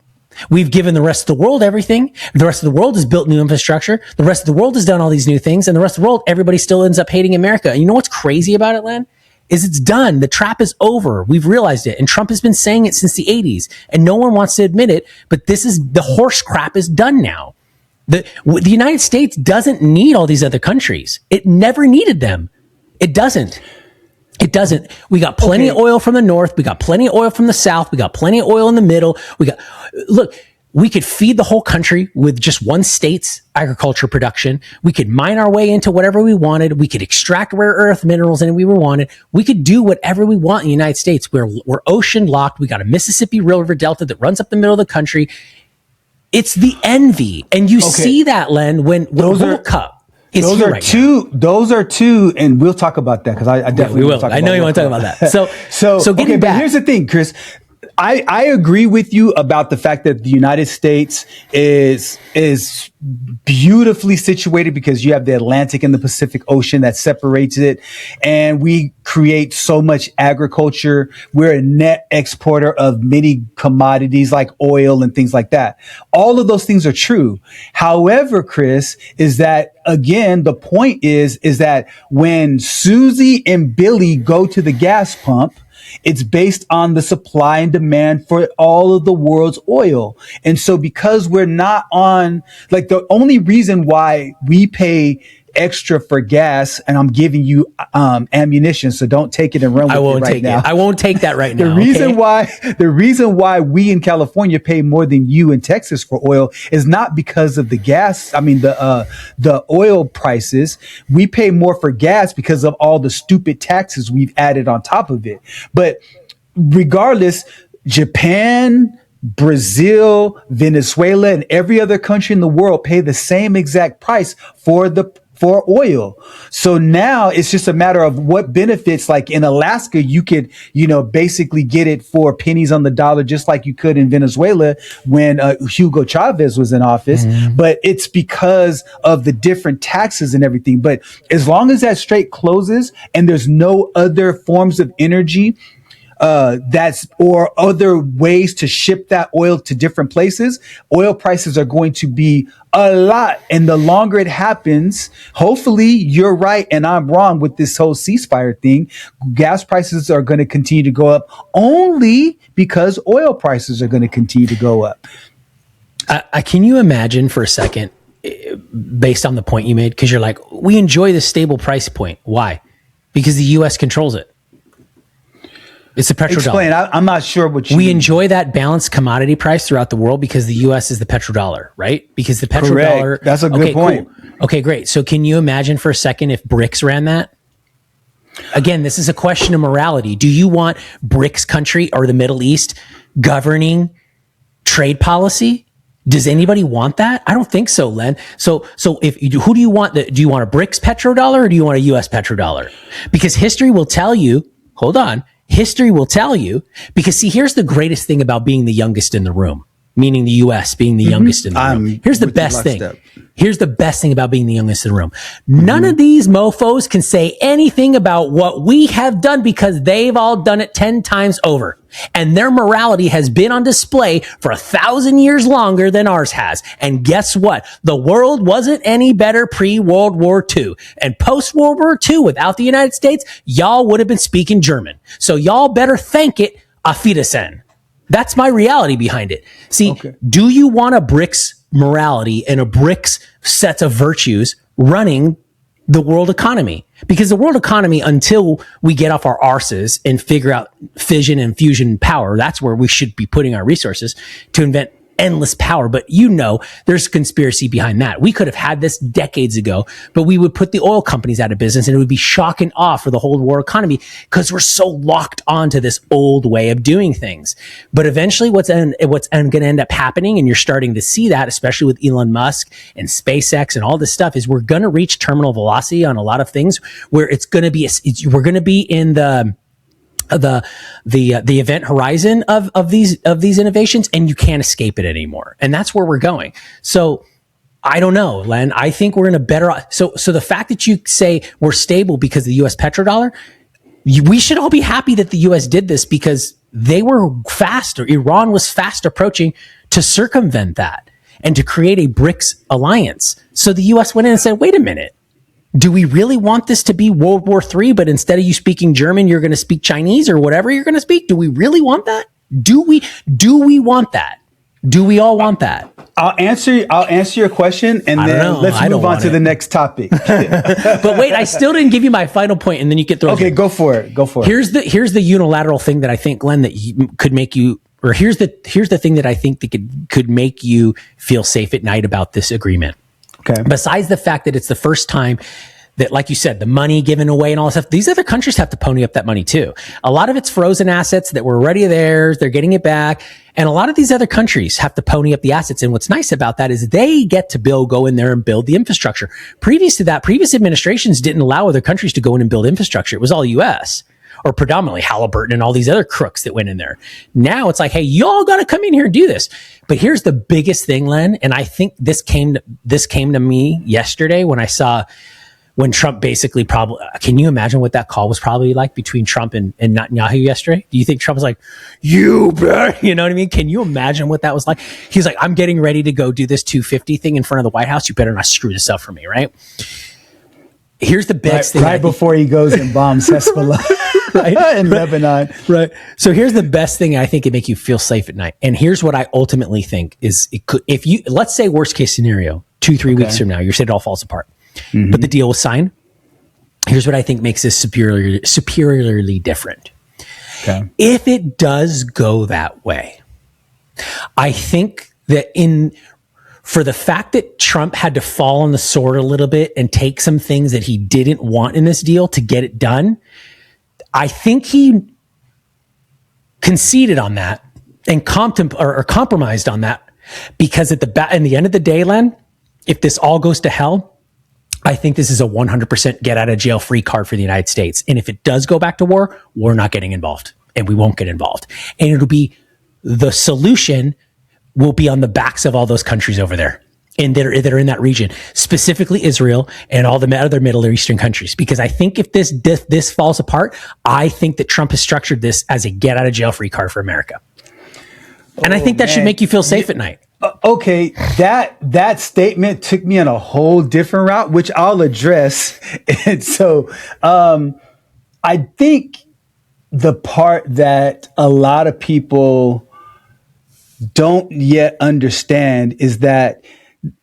We've given the rest of the world everything. The rest of the world has built new infrastructure. The rest of the world has done all these new things. And the rest of the world, everybody still ends up hating America. And you know what's crazy about it, Len? Is it's done. The trap is over. We've realized it. And Trump has been saying it since the 80s. And no one wants to admit it. But the horse crap is done now. The United States doesn't need all these other countries. It never needed them. It doesn't. We got plenty of oil from the north. We got plenty of oil from the south. We got plenty of oil in the middle. We could feed the whole country with just one state's agriculture production. We could mine our way into whatever we wanted. We could extract rare earth minerals any we wanted. We could do whatever we want in the United States. We're ocean locked. We got a Mississippi River Delta that runs up the middle of the country. It's the envy. And you see that, Len, when World Cup. Those are two, and we'll talk about that because I definitely will. I know you want to talk about that. So getting back. But here's the thing, Chris. I agree with you about the fact that the United States is beautifully situated because you have the Atlantic and the Pacific Ocean that separates it. And we create so much agriculture. We're a net exporter of many commodities like oil and things like that. All of those things are true. However, Chris, is that again, the point is that when Susie and Billy go to the gas pump, it's based on the supply and demand for all of the world's oil. And so because we're not on, like the only reason why we pay extra for gas, and I'm giving you ammunition, so don't take it and run with it right now. I won't take that right now. The reason why we in California pay more than you in Texas for oil is not because of the gas. I mean the oil prices. We pay more for gas because of all the stupid taxes we've added on top of it. But regardless, Japan, Brazil, Venezuela, and every other country in the world pay the same exact price for for oil. So now it's just a matter of what benefits. Like in Alaska, you could, basically get it for pennies on the dollar, just like you could in Venezuela when Hugo Chavez was in office. But it's because of the different taxes and everything. But as long as that strait closes and there's no other forms of energy or other ways to ship that oil to different places, oil prices are going to be a lot. And the longer it happens, hopefully you're right and I'm wrong with this whole ceasefire thing. Gas prices are going to continue to go up only because oil prices are going to continue to go up. Can you imagine for a second, based on the point you made, because you're like, we enjoy the stable price point. Why? Because the U.S. controls it. It's a petrodollar. Explain. I'm not sure what you We mean. enjoy that balanced commodity price throughout the world because the U.S. is the petrodollar, right? Because the petrodollar. Correct. That's a good point. Cool. Okay, great. So can you imagine for a second if BRICS ran that? Again, this is a question of morality. Do you want BRICS country or the Middle East governing trade policy? Does anybody want that? I don't think so, Len. So if you do, who do you want? Do you want a BRICS petrodollar or do you want a U.S. petrodollar? Because history will tell you. Hold on. History will tell you, because see, here's the greatest thing about being the youngest in the room, meaning the U.S. being the youngest in the room. Here's the best thing. Here's the best thing about being the youngest in the room. None of these mofos can say anything about what we have done because they've all done it 10 times over. And their morality has been on display for 1,000 years longer than ours has. And guess what? The world wasn't any better pre-World War II. And post-World War II, without the United States, y'all would have been speaking German. So y'all better thank it, auf Wiedersehen. That's my reality behind it. See, Do you want a BRICS morality and a BRICS set of virtues running the world economy? Because the world economy, until we get off our arses and figure out fission and fusion power, that's where we should be putting our resources to invent endless power. But there's conspiracy behind that. We could have had this decades ago, but we would put the oil companies out of business and it would be shock and awe for the whole world economy because we're so locked onto this old way of doing things. But eventually what's going to end up happening, and you're starting to see that, especially with Elon Musk and SpaceX and all this stuff, is we're going to reach terminal velocity on a lot of things where we're going to be in the event horizon of these innovations, and you can't escape it anymore. And that's where we're going. So I don't know, Len. I think we're in a better. So the fact that you say we're stable because of the U.S. petrodollar, we should all be happy that the U.S. did this because they were fast, or Iran was fast approaching to circumvent that and to create a BRICS alliance. So the U.S. went in and said, wait a minute. Do we really want this to be World War III, but instead of you speaking German, you're going to speak Chinese or whatever you're going to speak? Do we really want that? Do we want that? Do we all want that? I'll answer your question, and then let's move on to the next topic. But wait, I still didn't give you my final point, and then you get through. Okay, go for it. Here's the unilateral thing that I think, Glenn, that could make you, or here's the thing that I think that could make you feel safe at night about this agreement. Okay. Besides the fact that it's the first time that, like you said, the money given away and all that stuff, these other countries have to pony up that money too. A lot of it's frozen assets that were already theirs. They're getting it back. And a lot of these other countries have to pony up the assets. And what's nice about that is they get to go in there and build the infrastructure. Previous to that, previous administrations didn't allow other countries to go in and build infrastructure. It was all U.S. or predominantly Halliburton and all these other crooks that went in there. Now it's like, hey, y'all got to come in here and do this. But here's the biggest thing, Len, and I think this came to me yesterday when Trump basically can you imagine what that call was probably like between Trump and Netanyahu yesterday? Do you think Trump was like, you bet? You know what I mean? Can you imagine what that was like? He's like, I'm getting ready to go do this 250 thing in front of the White House. You better not screw this up for me, right? Here's the best thing. Right before he goes and bombs Hezbollah in Lebanon. Right. So here's the best thing I think can make you feel safe at night. And here's what I ultimately think is let's say worst case scenario, 2-3 weeks from now, you said it all falls apart, but the deal was signed. Here's what I think makes this superiorly different. Okay. If it does go that way, I think that for the fact that Trump had to fall on the sword a little bit and take some things that he didn't want in this deal to get it done, I think he conceded on that and compromised on that, because in the end of the day, Len, if this all goes to hell, I think this is a 100% get out of jail free card for the United States. And if it does go back to war, we're not getting involved, and we won't get involved. And it'll be the solution will be on the backs of all those countries over there. And that are in that region, specifically Israel and all the other Middle Eastern countries. Because I think if this falls apart, I think that Trump has structured this as a get out of jail free card for America. And I think that should make you feel safe at night. Okay, that statement took me on a whole different route, which I'll address. And so I think the part that a lot of people don't yet understand is that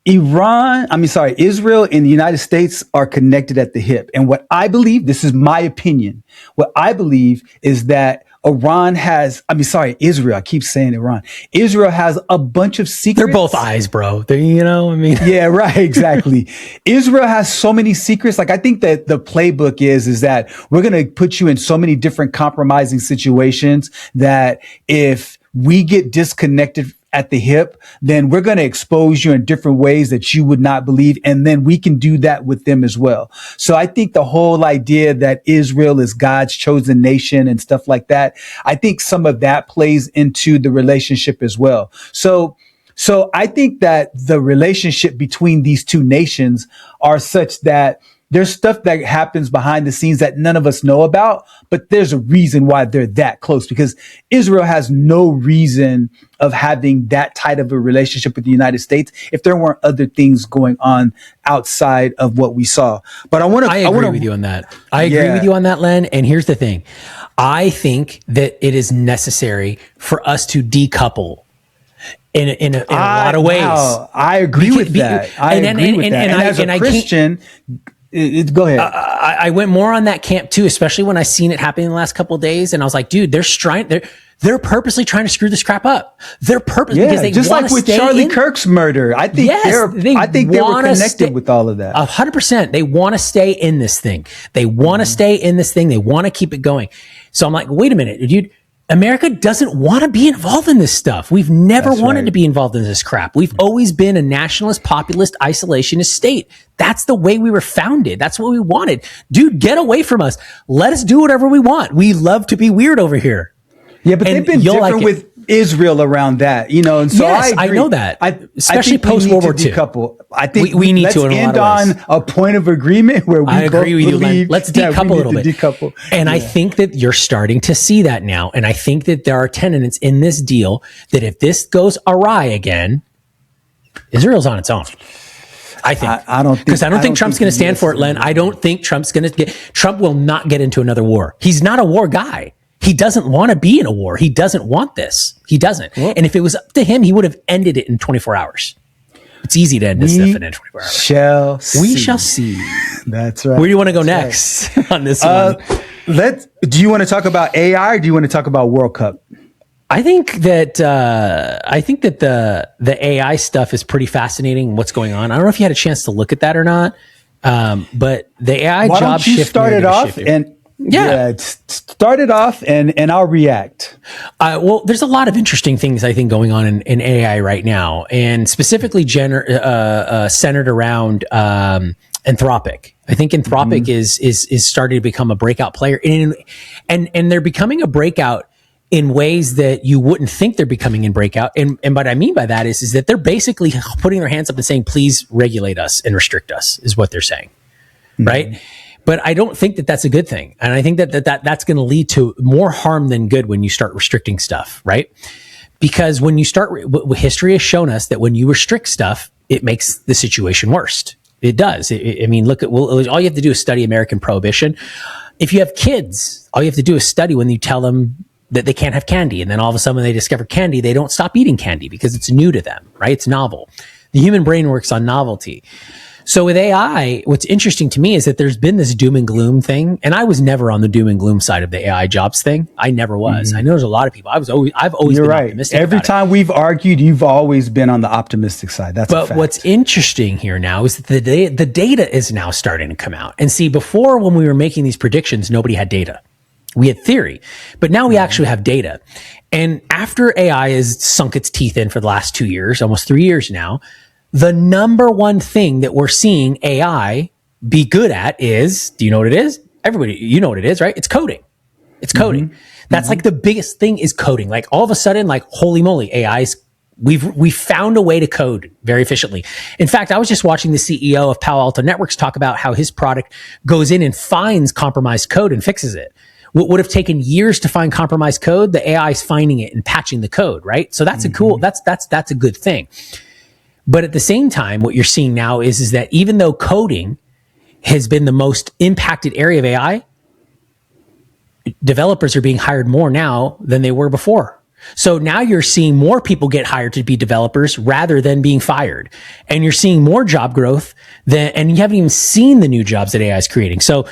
Israel and the United States are connected at the hip. And what I believe, this is my opinion, what I believe is that Israel, I keep saying Iran. Israel has a bunch of secrets. They're both eyes, bro. Yeah, right, exactly. Israel has so many secrets. Like, I think that the playbook is that we're going to put you in so many different compromising situations that if we get disconnected at the hip, then we're going to expose you in different ways that you would not believe. And then we can do that with them as well. So I think the whole idea that Israel is God's chosen nation and stuff like that, I think some of that plays into the relationship as well. So I think that the relationship between these two nations are such that there's stuff that happens behind the scenes that none of us know about, but there's a reason why they're that close, because Israel has no reason of having that tight of a relationship with the United States if there weren't other things going on outside of what we saw. But I agree with you on that. I agree with you on that, Len. And here's the thing. I think that it is necessary for us to decouple in a lot of ways. Wow, I agree with that. And as a Christian, go ahead. I went more on that camp too, especially when I seen it happen in the last couple of days, and I was like, dude, they're purposely trying to screw this crap up. They're purposely because they just like with Charlie Kirk's murder. I think they were connected with all of that. 100%. They want to stay in this thing. They want to stay in this thing. They want to keep it going. So I'm like, wait a minute, dude. America doesn't want to be involved in this stuff. We've never wanted to be involved in this crap. We've always been a nationalist, populist, isolationist state. That's the way we were founded. That's what we wanted. Dude, get away from us. Let us do whatever we want. We love to be weird over here. Yeah, but they've been different with Israel around that, and so yes, I know that. Especially post World War II. I think we need let's to end on a point of agreement where we I agree with you, Len. Let's decouple a little bit. Decouple. And I think that you're starting to see that now. And I think that there are tenets in this deal that if this goes awry again, Israel's on its own. I think. I don't think Trump's going to stand for it, Len. I don't think Trump will not get into another war. He's not a war guy. He doesn't want to be in a war. He doesn't want this. He doesn't. Well, and if it was up to him, he would have ended it in 24 hours. It's easy to end this stuff in 24 hours. We shall see. That's right. Where do you want to go next on this one? Do you want to talk about AI or do you want to talk about World Cup? I think that the AI stuff is pretty fascinating. What's going on? I don't know if you had a chance to look at that or not. But the AI Why job don't you start it off and start it off and I'll react. Well, there's a lot of interesting things I think going on in AI right now, and specifically centered around Anthropic. I think Anthropic is starting to become a breakout player, and they're becoming a breakout in ways that you wouldn't think they're becoming in breakout. And what I mean by that is that they're basically putting their hands up and saying, please regulate us and restrict us, is what they're saying. Right? But I don't think that that's a good thing. And I think that's going to lead to more harm than good when you start restricting stuff, right? Because when you start, history has shown us that when you restrict stuff, it makes the situation worse. It does. I mean, look at, all you have to do is study American Prohibition. If you have kids, all you have to do is study when you tell them that they can't have candy. And then all of a sudden when they discover candy, they don't stop eating candy because it's new to them, right? It's novel. The human brain works on novelty. So with AI, what's interesting to me is that there's been this doom and gloom thing, and I was never on the doom and gloom side of the AI jobs thing. I never was. I know there's a lot of people. I've always been optimistic. Every time we've argued, you've always been on the optimistic side. That's a fact. But what's interesting here now is that the data is now starting to come out. And see, before when we were making these predictions, nobody had data. We had theory, but now we actually have data. And after AI has sunk its teeth in for the last 2 years, almost 3 years now, the number one thing that we're seeing AI be good at is, do you know what it is? Everybody, you know what it is, right? It's coding. It's coding. That's like the biggest thing is coding. Like all of a sudden, like, holy moly, AI's, we've found a way to code very efficiently. In fact, I was just watching the CEO of Palo Alto Networks talk about how his product goes in and finds compromised code and fixes it. What would have taken years to find compromised code, the AI is finding it and patching the code, right? So that's a cool, that's a good thing. But at the same time, what you're seeing now is that even though coding has been the most impacted area of AI, developers are being hired more now than they were before. So now you're seeing more people get hired to be developers rather than being fired. And you're seeing more job growth and you haven't even seen the new jobs that AI is creating. So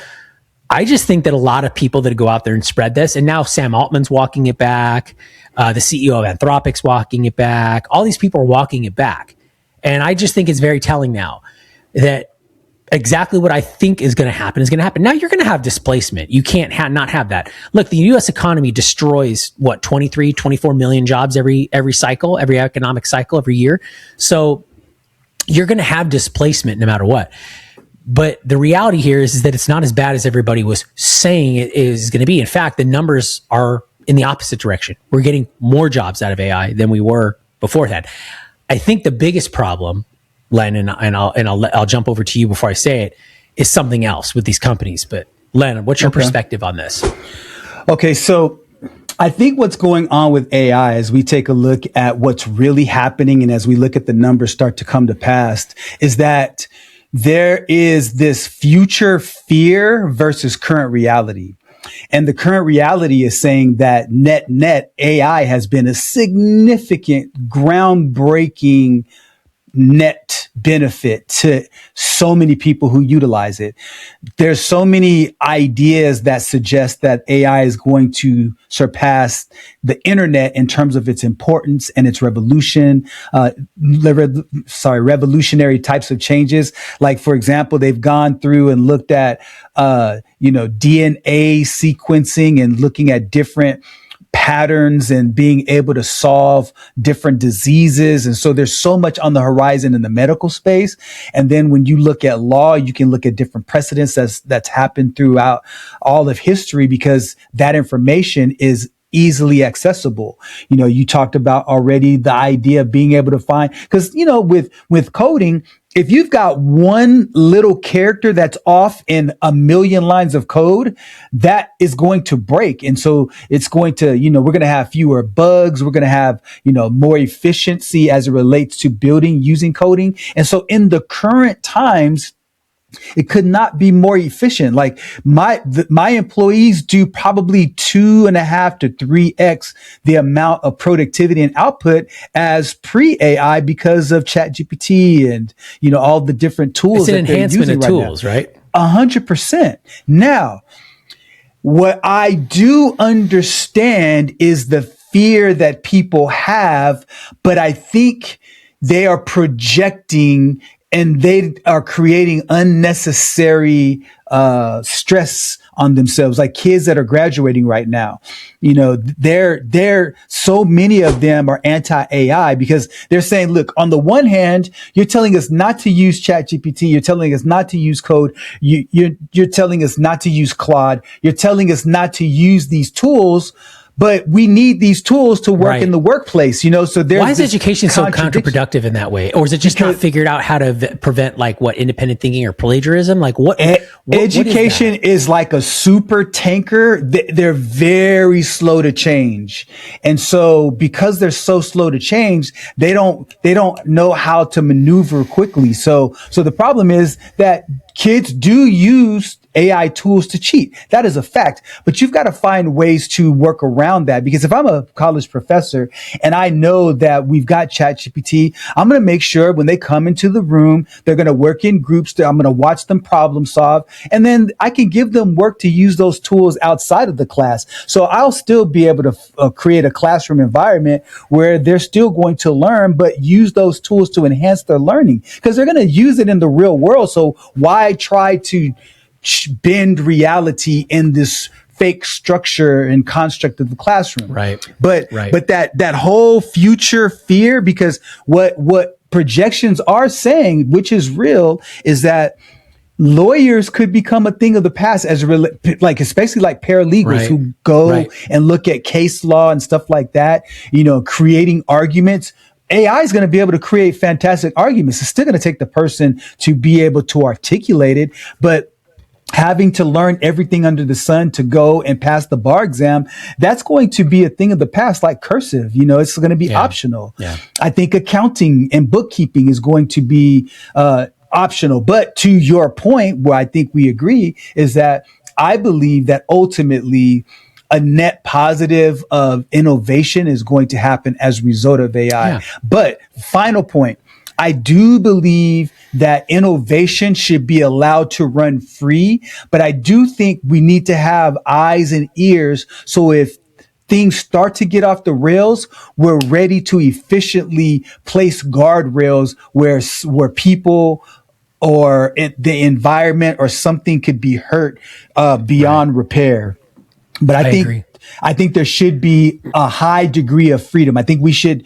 I just think that a lot of people that go out there and spread this, and now Sam Altman's walking it back, the CEO of Anthropic's walking it back, all these people are walking it back. And I just think it's very telling now that exactly what I think is going to happen is going to happen. Now you're going to have displacement. You can't not have that. Look, the US economy destroys 23, 24 million jobs every cycle, every economic cycle, every year. So you're going to have displacement no matter what. But the reality here is that it's not as bad as everybody was saying it is going to be. In fact, the numbers are in the opposite direction. We're getting more jobs out of AI than we were before that. I think the biggest problem, Len, and I'll jump over to you before I say it, is something else with these companies. But Len, what's your perspective on this? Okay, so I think what's going on with AI as we take a look at what's really happening and as we look at the numbers start to come to pass is that there is this future fear versus current reality. And the current reality is saying that net AI has been a significant, groundbreaking net benefit to so many people who utilize it. There's so many ideas that suggest that AI is going to surpass the internet in terms of its importance and its revolutionary types of changes. Like, for example, they've gone through and looked at, DNA sequencing and looking at different patterns and being able to solve different diseases. And so there's so much on the horizon in the medical space. And then when you look at law, you can look at different precedents that's happened throughout all of history because that information is easily accessible. You talked about already the idea of being able to find, because, with coding, if you've got one little character that's off in a million lines of code, that is going to break. And so it's going to, we're going to have fewer bugs. We're going to have, more efficiency as it relates to building using coding. And so in the current times, it could not be more efficient. Like my employees do probably 2.5 to 3x the amount of productivity and output as pre-AI because of ChatGPT and, all the different tools. It's an enhancement of tools, right? 100%. Now, what I do understand is the fear that people have, but I think they are projecting and they are creating unnecessary stress on themselves, like kids that are graduating right now. They're so many of them are anti-AI because they're saying, look, on the one hand, you're telling us not to use ChatGPT. You're telling us not to use code. You're telling us not to use Claude. You're telling us not to use these tools. But we need these tools to work in the workplace, so there's why is education so counterproductive in that way? Or is it just not figured out how to prevent independent thinking or plagiarism? Education is like a super tanker. They're very slow to change. And so because they're so slow to change, they don't know how to maneuver quickly. So the problem is that kids do use AI tools to cheat. That is a fact. But you've got to find ways to work around that. Because if I'm a college professor and I know that we've got ChatGPT, I'm going to make sure when they come into the room, they're going to work in groups. I'm going to watch them problem solve. And then I can give them work to use those tools outside of the class. So I'll still be able to create a classroom environment where they're still going to learn, but use those tools to enhance their learning because they're going to use it in the real world. So why try to bend reality in this fake structure and construct of the classroom? Right. But that whole future fear, because what projections are saying, which is real, is that lawyers could become a thing of the past like especially like paralegals who go and look at case law and stuff like that, creating arguments. AI is going to be able to create fantastic arguments. It's still going to take the person to be able to articulate it, but having to learn everything under the sun to go and pass the bar exam, that's going to be a thing of the past, like cursive. It's going to be optional. Yeah. I think accounting and bookkeeping is going to be optional. But to your point, where I think we agree, is that I believe that ultimately a net positive of innovation is going to happen as a result of AI. Yeah. But final point, I do believe that innovation should be allowed to run free, but I do think we need to have eyes and ears. So if things start to get off the rails, we're ready to efficiently place guardrails where people or the environment or something could be hurt beyond repair. But I think there should be a high degree of freedom. I think we should,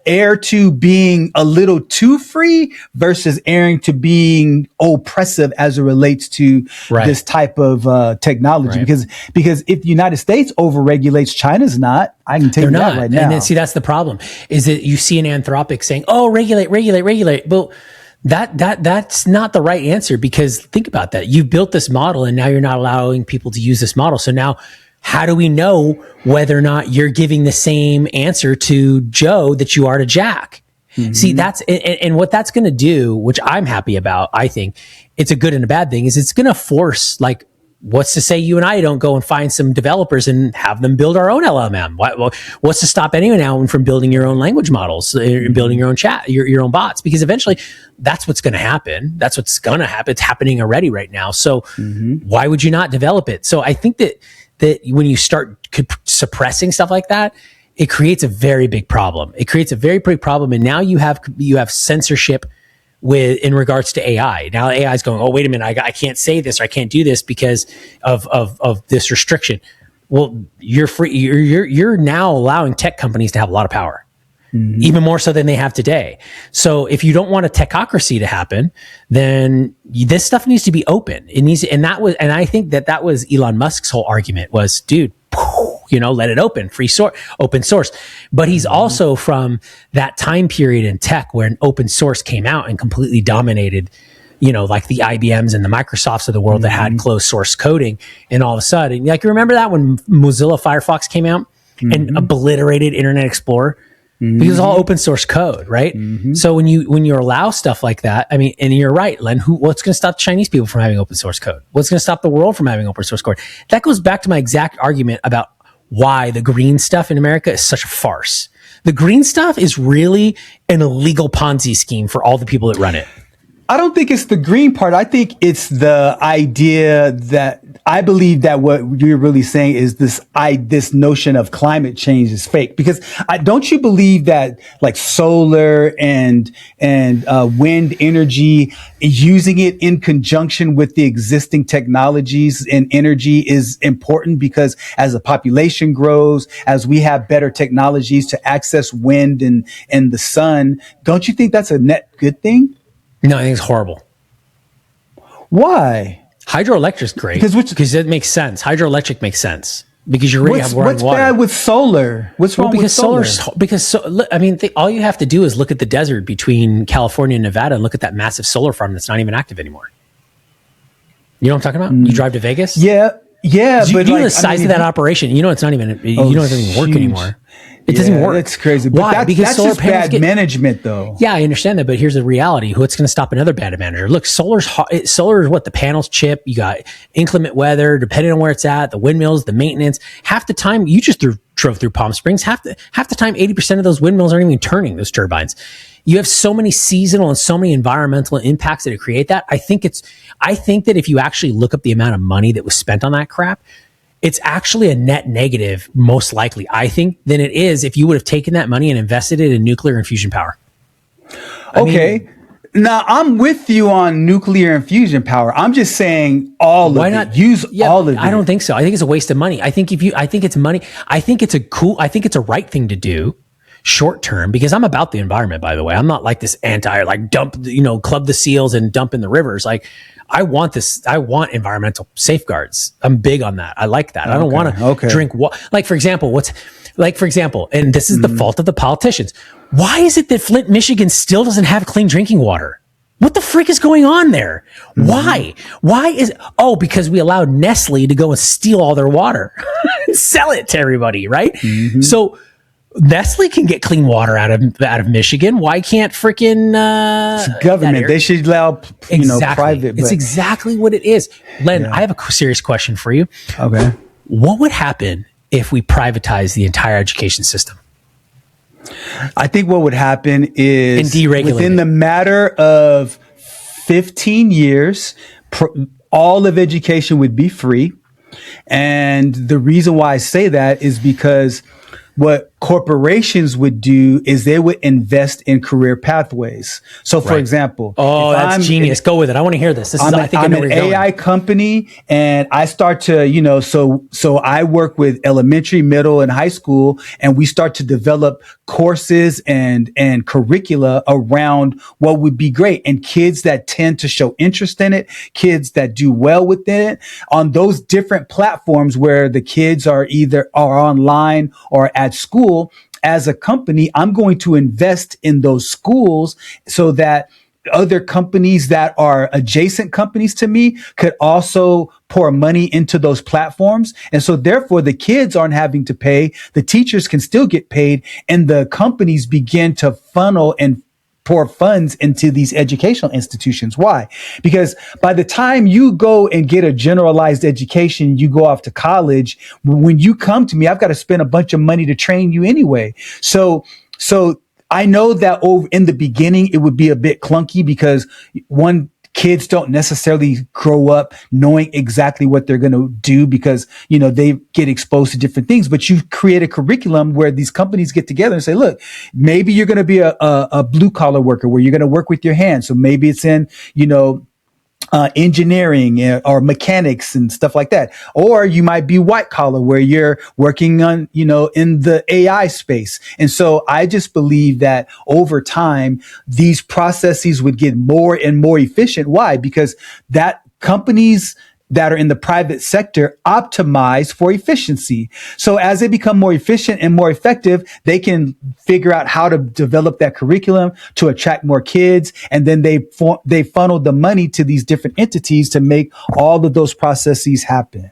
err to being a little too free versus erring to being oppressive as it relates to this type of technology. Because if the United States overregulates, China's not. I can tell you that right now. And then, see, that's the problem. Is that you see an Anthropic saying, "Oh, regulate." Well, that's not the right answer, because think about that. You've built this model and now you're not allowing people to use this model. So now how do we know whether or not you're giving the same answer to Joe that you are to Jack? Mm-hmm. See, that's, and what that's going to do, which I'm happy about, I think it's a good and a bad thing, is it's going to force, like, what's to say you and I don't go and find some developers and have them build our own LLM? What's to stop anyone now from building your own language models, building your own chat, your own bots? Because eventually that's what's going to happen. That's what's going to happen. It's happening already right now. So why would you not develop it? So I think that when you start suppressing stuff like that, it creates a very big problem. It creates a very big problem. And now you have censorship in regards to AI. Now AI is going, oh, wait a minute, I can't say this, or I can't do this because of this restriction. Well, you're free. You're now allowing tech companies to have a lot of power, even more so than they have today. So if you don't want a techocracy to happen, then this stuff needs to be open. It needs, and I think that was Elon Musk's whole argument was, dude, let it open, open source. But he's also from that time period in tech where an open source came out and completely dominated, like the IBMs and the Microsofts of the world that had closed source coding. And all of a sudden, like, you remember that when Mozilla Firefox came out and obliterated Internet Explorer? Because it's all open source code, right? So when you allow stuff like that, I mean, and you're right, Len, what's going to stop Chinese people from having open source code? What's going to stop the world from having open source code? That goes back to my exact argument about why the green stuff in America is such a farce. The green stuff is really an illegal Ponzi scheme for all the people that run it. I don't think it's the green part. I think it's the idea that I believe that what you're really saying is this notion of climate change is fake. Because don't you believe that like solar and wind energy, using it in conjunction with the existing technologies and energy is important? Because as the population grows, as we have better technologies to access wind and the sun, don't you think that's a net good thing? No, I think it's horrible. Why? Hydroelectric's great because it makes sense. Hydroelectric makes sense because you already have what's water. Bad with solar? What's wrong with solar? All you have to do is look at the desert between California and Nevada and look at that massive solar farm that's not even active anymore. You know what I'm talking about? You drive to Vegas? Yeah. But you know the size of that operation. It's not even. It doesn't even work anym's It doesn't even work. It's crazy. Why? But because that's just bad management, though. Yeah, I understand that, but here's the reality. What's going to stop another bad manager? Look, solar is what the panels chip. You got inclement weather, depending on where it's at, the windmills, the maintenance. Half the time, you just drove through Palm Springs. Half the time, 80% of those windmills aren't even turning, those turbines. You have so many seasonal and so many environmental impacts that create that. I think that if you actually look up the amount of money that was spent on that crap, it's actually a net negative, most likely, I think, than it is if you would have taken that money and invested it in nuclear and fusion power. Now, I'm with you on nuclear and fusion power. I'm just saying why not use all of it? I don't think so. I think it's a waste of money. I think it's money. I think it's a right thing to do. short term, because I'm about the environment, by the way. I'm not like this anti, like dump, club the seals and dump in the rivers. Like I want environmental safeguards. I'm big on that. I like that. I don't want to drink water. Like, for example, and this is the fault of the politicians. Why is it that Flint, Michigan still doesn't have clean drinking water? What the frick is going on there? Why? Because we allowed Nestle to go and steal all their water and sell it to everybody, right? So Nestle can get clean water out of Michigan. Why can't freaking government? They should allow private. It's exactly what it is. Len, I have a serious question for you. Okay, what would happen if we privatize the entire education system? I think what would happen is within the matter of 15 years, all of education would be free. And the reason why I say that is because what corporations would do is they would invest in career pathways. So, for example, that's genius. Go with it. I want to hear this. I'm an AI company, and I start to, so I work with elementary, middle, and high school, and we start to develop courses and curricula around what would be great. And kids that tend to show interest in it, kids that do well within it, on those different platforms where the kids are online or at school. As a company, I'm going to invest in those schools so that other companies that are adjacent companies to me could also pour money into those platforms. And so therefore the kids aren't having to pay. The teachers can still get paid, and the companies begin to funnel and pour funds into these educational institutions. Why? Because by the time you go and get a generalized education, you go off to college. When you come to me, I've got to spend a bunch of money to train you anyway. So I know that in the beginning, it would be a bit clunky because kids don't necessarily grow up knowing exactly what they're going to do because, they get exposed to different things. But you create a curriculum where these companies get together and say, look, maybe you're going to be a blue collar worker where you're going to work with your hands. So maybe it's in, engineering or mechanics and stuff like that. Or you might be white collar where you're working on, in the AI space. And so I just believe that over time, these processes would get more and more efficient. Why? Because that companies that are in the private sector optimize for efficiency. So as they become more efficient and more effective, they can figure out how to develop that curriculum to attract more kids. And then they funnel the money to these different entities to make all of those processes happen.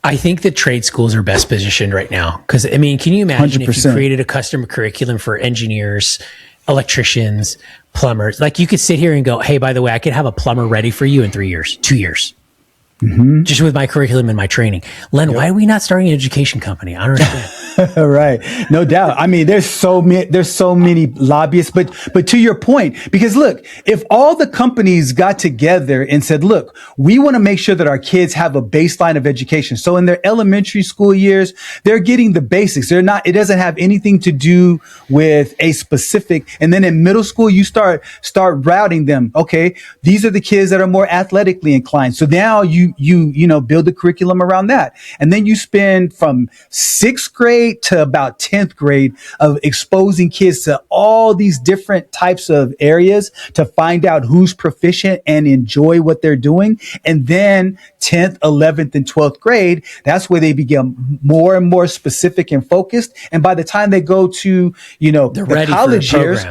I think that trade schools are best positioned right now. Because, can you imagine 100%. If you created a custom curriculum for engineers, electricians, plumbers? Like, you could sit here and go, hey, by the way, I could have a plumber ready for you in 3 years, 2 years. Just with my curriculum and my training. Len, why are we not starting an education company? I don't understand. Right. No doubt. There's so many lobbyists, but to your point, because look, if all the companies got together and said, look, we want to make sure that our kids have a baseline of education. So in their elementary school years, they're getting the basics. It doesn't have anything to do with a specific. And then in middle school, you start routing them. Okay. These are the kids that are more athletically inclined. So now you build a curriculum around that. And then you spend from 6th grade to about 10th grade of exposing kids to all these different types of areas to find out who's proficient and enjoy what they're doing. And then 10th, 11th, and 12th grade, that's where they become more and more specific and focused. And by the time they go to, the college years,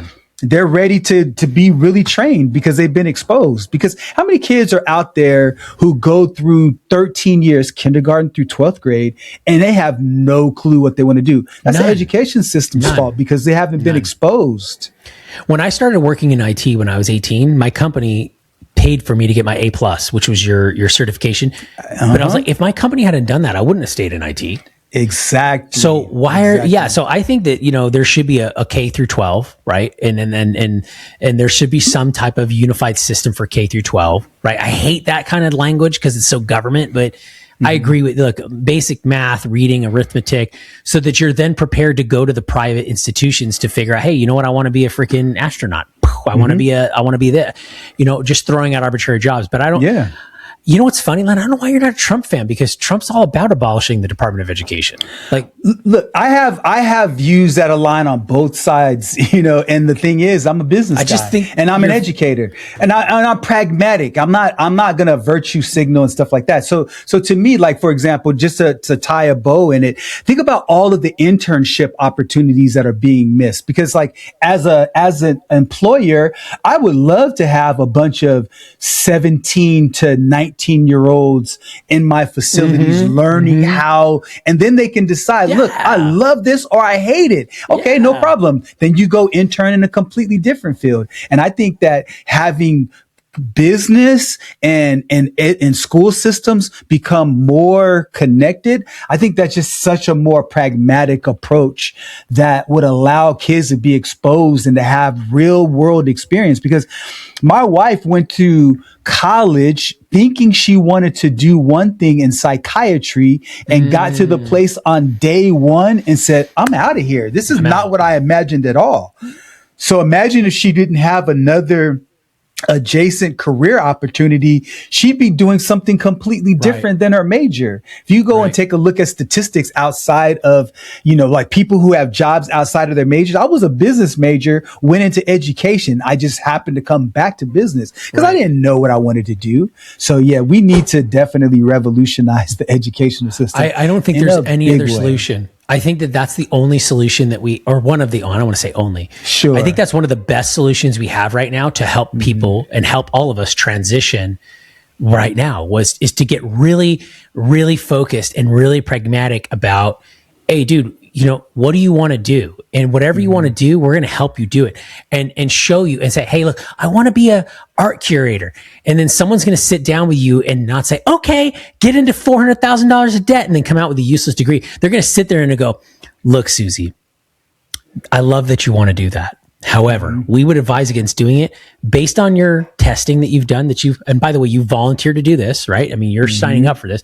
they're ready to be really trained because they've been exposed. Because how many kids are out there who go through 13 years, kindergarten through 12th grade, and they have no clue what they want to do? That's the education system's fault because they haven't been exposed. When I started working in IT when I was 18, my company paid for me to get my A+, which was your certification. But I was like, if my company hadn't done that, I wouldn't have stayed in IT. Exactly. So so I think that, there should be a K through 12, right? And there should be some type of unified system for K through 12, right? I hate that kind of language because it's so government, but I agree with, basic math, reading, arithmetic, so that you're then prepared to go to the private institutions to figure out, hey, you know what? I want to be a freaking astronaut. I want to be just throwing out arbitrary jobs, but I don't. Yeah. You know what's funny, Len? I don't know why you're not a Trump fan, because Trump's all about abolishing the Department of Education. Like, look, I have views that align on both sides, and the thing is, I'm a business guy, and I'm an educator, and I'm pragmatic. I'm not going to virtue signal and stuff like that. So to me, like, for example, just to tie a bow in it, think about all of the internship opportunities that are being missed, because like as an employer, I would love to have a bunch of 17 to 19-year-olds in my facilities learning how, and then they can decide, look, I love this or I hate it. Okay, no problem. Then you go intern in a completely different field. And I think that having business and school systems become more connected, I think that's just such a more pragmatic approach that would allow kids to be exposed and to have real world experience. Because my wife went to college thinking she wanted to do one thing in psychiatry and got to the place on day one and said, I'm out of here. This is not what I imagined at all. So imagine if she didn't have another adjacent career opportunity, she'd be doing something completely different than her major. If you go and take a look at statistics outside of, like people who have jobs outside of their majors, I was a business major, went into education. I just happened to come back to business because I didn't know what I wanted to do. So yeah, we need to definitely revolutionize the educational system. I don't think there's any other solution. I think that that's the only solution that I don't want to say only. Sure. I think that's one of the best solutions we have right now to help people and help all of us transition right now is to get really, really focused and really pragmatic about, hey, dude, what do you want to do? And whatever you want to do, we're going to help you do it and show you and say, hey, look, I want to be a art curator. And then someone's going to sit down with you and not say, okay, get into $400,000 of debt and then come out with a useless degree. They're going to sit there and go, look, Susie, I love that you want to do that. However, we would advise against doing it based on your testing that you've done, and by the way, you volunteered to do this, right? I mean, you're signing up for this.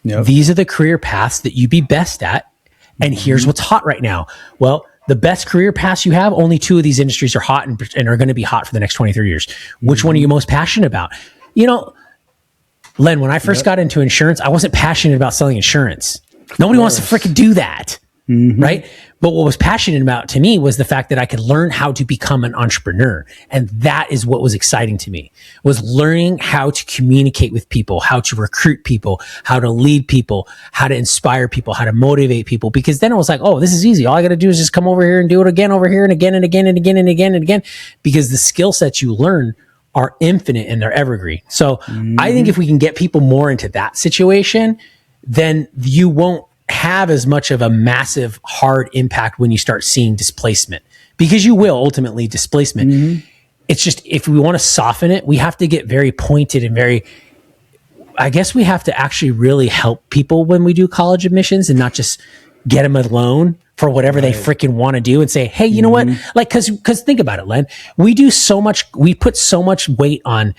Yep. These are the career paths that you'd be best at. And here's what's hot right now. Well, the best career paths you have, only 2 of these industries are hot and are going to be hot for the next 23 years. Which one are you most passionate about? Len, when I first got into insurance, I wasn't passionate about selling insurance. Nobody wants to freaking do that. Right? But what was passionate about to me was the fact that I could learn how to become an entrepreneur. And that is what was exciting to me, was learning how to communicate with people, how to recruit people, how to lead people, how to inspire people, how to motivate people. Because then it was like, oh, this is easy. All I got to do is just come over here and do it again over here and again and again and again and again and again, because the skill sets you learn are infinite and they're evergreen. So I think if we can get people more into that situation, then you won't have as much of a massive hard impact when you start seeing displacement, because you will ultimately displacement. It's just, if we want to soften it, we have to get very pointed and I guess we have to actually really help people when we do college admissions and not just get them a loan for whatever they freaking want to do and say, hey, you know what? Like, cause think about it, Len, we put so much weight on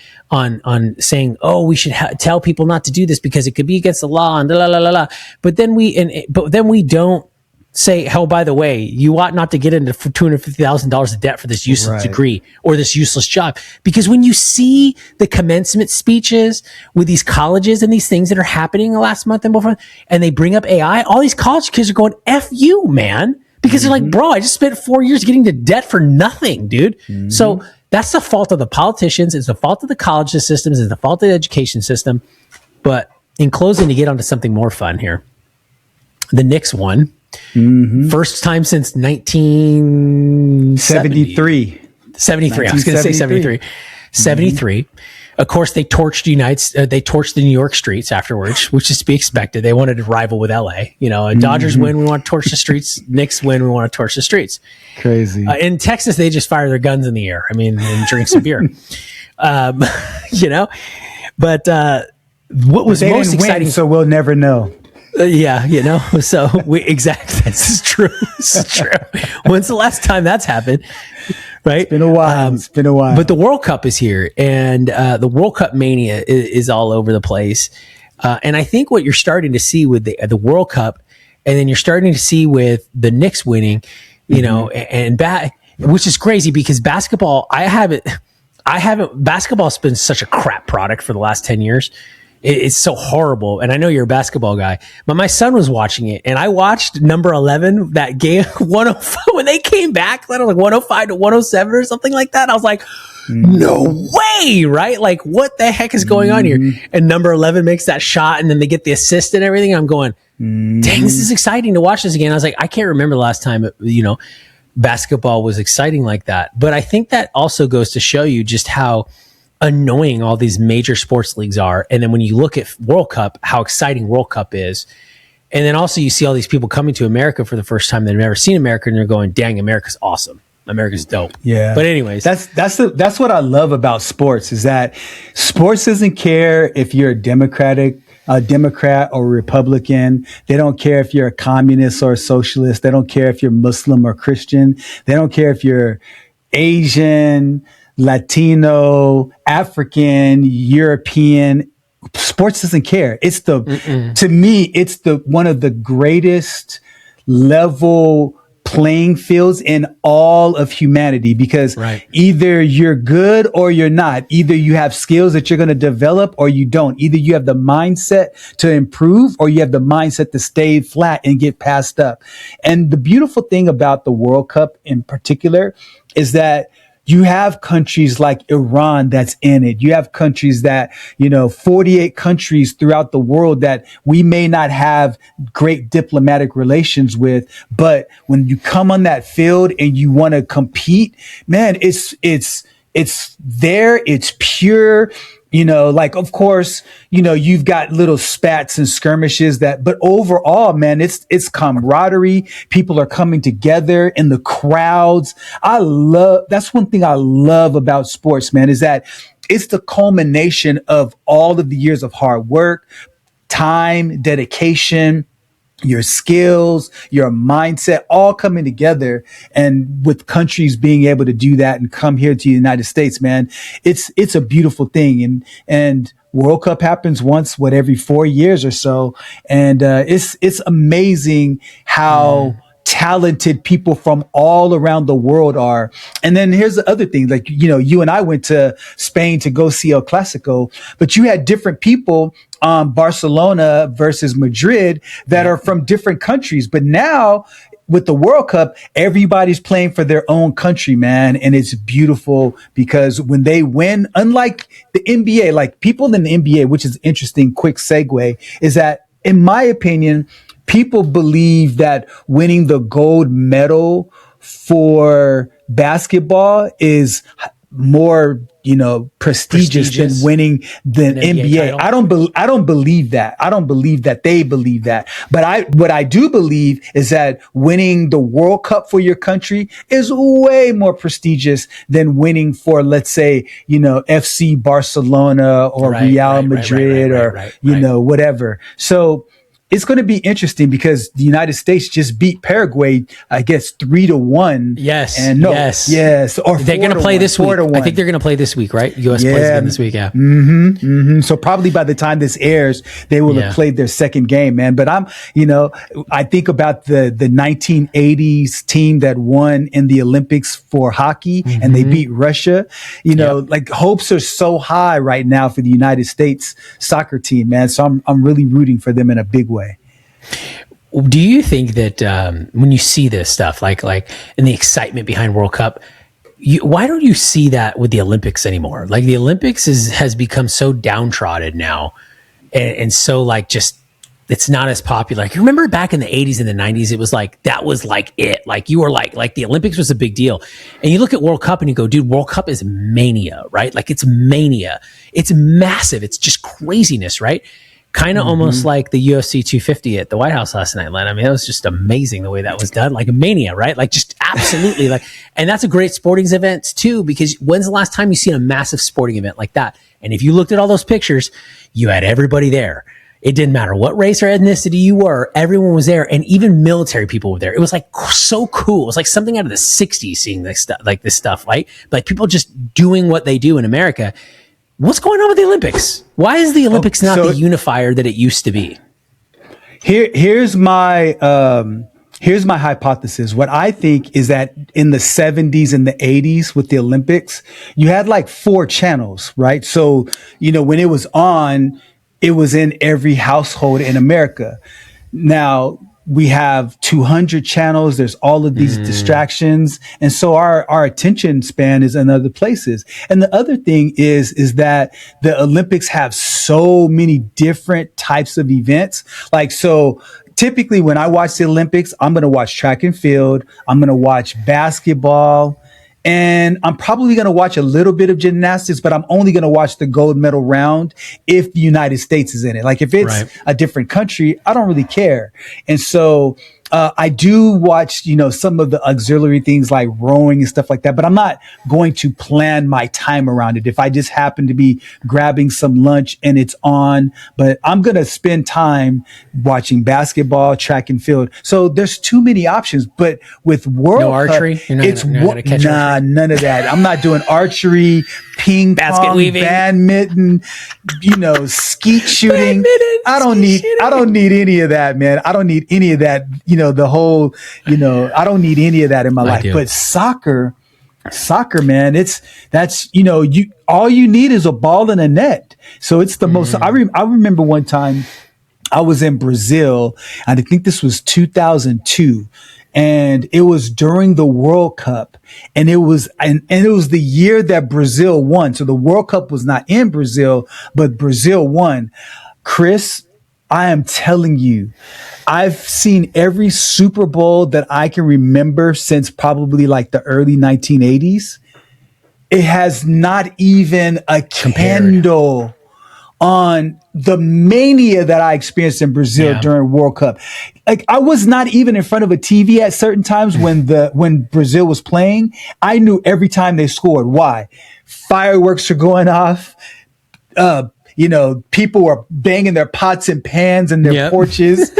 saying, oh, we should tell people not to do this because it could be against the law and la la la la. But then we don't say, oh, by the way, you ought not to get into $250,000 of debt for this useless degree or this useless job. Because when you see the commencement speeches with these colleges and these things that are happening the last month and before, and they bring up AI, all these college kids are going, F you, man. Because they're like, bro, I just spent 4 years getting to debt for nothing, dude. So that's the fault of the politicians. It's the fault of the college systems. It's the fault of the education system. But in closing, to get onto something more fun here, the Knicks won. First time since 1973. 73. I was going to say 73. 73. Of course, they torched the New York streets afterwards, which is to be expected. They wanted to rival with LA. Dodgers win, we want to torch the streets. Knicks win, we want to torch the streets. Crazy. In Texas, they just fire their guns in the air. And drink some beer. But what was most exciting? So we'll never know. So exactly. This is true. When's the last time that's happened? Right. It's been a while. But the World Cup is here, and the World Cup mania is all over the place. And I think what you're starting to see with the World Cup, and then you're starting to see with the Knicks winning, which is crazy because basketball, basketball's been such a crap product for the last 10 years. It's so horrible. And I know you're a basketball guy, but my son was watching it, and I watched number 11, that game, 105, when they came back, that was like 105 to 107 or something like that. I was like, no way, right? Like, what the heck is going on here? And number 11 makes that shot, and then they get the assist and everything. I'm going, dang, this is exciting to watch this again. I was like, I can't remember the last time, basketball was exciting like that. But I think that also goes to show you just how annoying all these major sports leagues are. And then when you look at World Cup, how exciting World Cup is. And then also you see all these people coming to America for the first time. They've never seen America, and they're going, dang, America's awesome. America's dope. Yeah. But anyways, that's what I love about sports, is that sports doesn't care if you're a Democrat or Republican. They don't care if you're a communist or a socialist. They don't care if you're Muslim or Christian. They don't care if you're Asian, Latino, African, European. Sports doesn't care. It's to me, it's one of the greatest level playing fields in all of humanity, because either you're good or you're not. Either you have skills that you're going to develop or you don't. Either you have the mindset to improve or you have the mindset to stay flat and get passed up. And the beautiful thing about the World Cup in particular is that you have countries like Iran that's in it. You have countries that, 48 countries throughout the world that we may not have great diplomatic relations with. But when you come on that field and you want to compete, man, it's there. It's pure. Of course, you've got little spats and skirmishes but overall, man, it's camaraderie. People are coming together in the crowds. That's one thing I love about sports, man, is that it's the culmination of all of the years of hard work, time, dedication, your skills, your mindset, all coming together. And with countries being able to do that and come here to the United States, man, it's a beautiful thing. And World Cup happens once, every 4 years or so. And, it's amazing how talented people from all around the world are. And then here's the other thing, like, you and I went to Spain to go see El Clasico, but you had different people, Barcelona versus Madrid, that are from different countries. But now with the World Cup, everybody's playing for their own country, man. And it's beautiful because when they win, unlike the NBA, like people in the NBA, which is interesting, quick segue, is that in my opinion, people believe that winning the gold medal for basketball is more, prestigious than winning the NBA. I don't believe that. I don't believe that they believe that. But what I do believe is that winning the World Cup for your country is way more prestigious than winning for, let's say, FC Barcelona or Real Madrid or whatever. So it's going to be interesting because the United States just beat Paraguay, I guess, 3-1. Yes. And yes. Or they're going to play this week. I think they're going to play this week, right? US plays again this week. Yeah. So probably by the time this airs, they will have played their second game, man. But I think about the 1980s team that won in the Olympics for hockey and they beat Russia. Like hopes are so high right now for the United States soccer team, man. So I'm really rooting for them in a big way. Do you think that when you see this stuff, like in the excitement behind World Cup, why don't you see that with the Olympics anymore? Like the Olympics has become so downtrodden now, and so it's not as popular. Like, remember back in the 80s and the 90s, it was like that was like it. Like you were like the Olympics was a big deal. And you look at World Cup and you go, dude, World Cup is mania, right? Like it's mania. It's massive. It's just craziness, right? Kind of almost like the UFC 250 at the White House last night, Len. I mean, it was just amazing the way that was done. Like a mania, right? Like just absolutely and that's a great sporting event too, because when's the last time you seen a massive sporting event like that? And if you looked at all those pictures, you had everybody there. It didn't matter what race or ethnicity you were, everyone was there. And even military people were there. It was like so cool. It was like something out of the 60s seeing this stuff, right? Like people just doing what they do in America. What's going on with the Olympics? Why is the Olympics not the unifier that it used to be? Here's my hypothesis. What I think is that in the 70s and the 80s with the Olympics, you had like 4 channels, right? So, when it was on, it was in every household in America. Now we have 200 channels. There's all of these distractions. And so our attention span is in other places. And the other thing is that the Olympics have so many different types of events. Like, so typically when I watch the Olympics, I'm going to watch track and field. I'm going to watch basketball. And I'm probably going to watch a little bit of gymnastics, but I'm only going to watch the gold medal round if the United States is in it. Like if it's a different country, I don't really care. And so I do watch, some of the auxiliary things like rowing and stuff like that, but I'm not going to plan my time around it. If I just happen to be grabbing some lunch and it's on, but I'm going to spend time watching basketball, track and field. So there's too many options, but with World no archery? Cup, it's none of that. I'm not doing archery, ping pong, weaving, badminton, skeet shooting. I don't need any of that, man. I don't need any of that. The whole, I don't need any of that in my life. But soccer, man, all you need is a ball and a net. So it's the most. I remember one time I was in Brazil, and I think this was 2002. And it was during the World Cup, and it was the year that Brazil won. So the World Cup was not in Brazil, but Brazil won. Chris, I am telling you, I've seen every Super Bowl that I can remember since probably like the early 1980s. It has not even a candle on the mania that I experienced in Brazil during World Cup. Like, I was not even in front of a TV at certain times when Brazil was playing. I knew every time they scored. Why? Fireworks are going off. People were banging their pots and pans in their porches.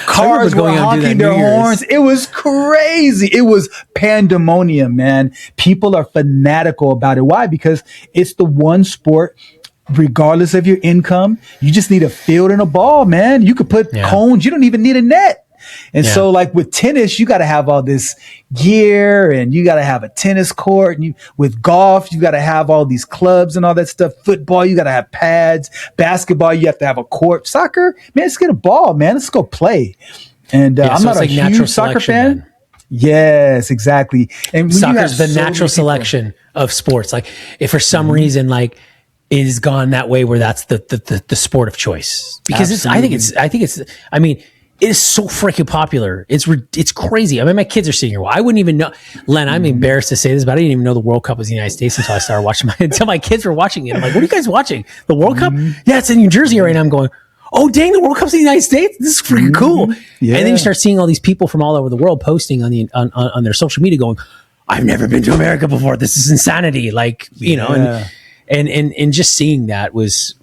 Cars were honking their horns. It was crazy. It was pandemonium, man. People are fanatical about it. Why? Because it's the one sport, regardless of your income, you just need a field and a ball, man. You could put cones. You don't even need a net. And so like with tennis, you got to have all this gear, and you got to have a tennis court. And with golf, you got to have all these clubs and all that stuff. Football, you got to have pads. Basketball, you have to have a court. Soccer, man, let's get a ball, man. Let's go play. And I'm not a huge soccer fan. Then. Yes, exactly. And soccer's the natural selection of sports. Like if for some reason, like, it has gone that way where that's the sport of choice, because I think it is so freaking popular. It's crazy. I mean, my kids are sitting here. Well, I wouldn't even know. Len, I'm embarrassed to say this, but I didn't even know the World Cup was in the United States until I started watching until my kids were watching it. I'm like, what are you guys watching? The World Cup? Yeah, it's in New Jersey right now. I'm going, oh, dang, the World Cup's in the United States? This is freaking cool. Yeah. And then you start seeing all these people from all over the world posting on their social media going, I've never been to America before. This is insanity. Like, and just seeing that was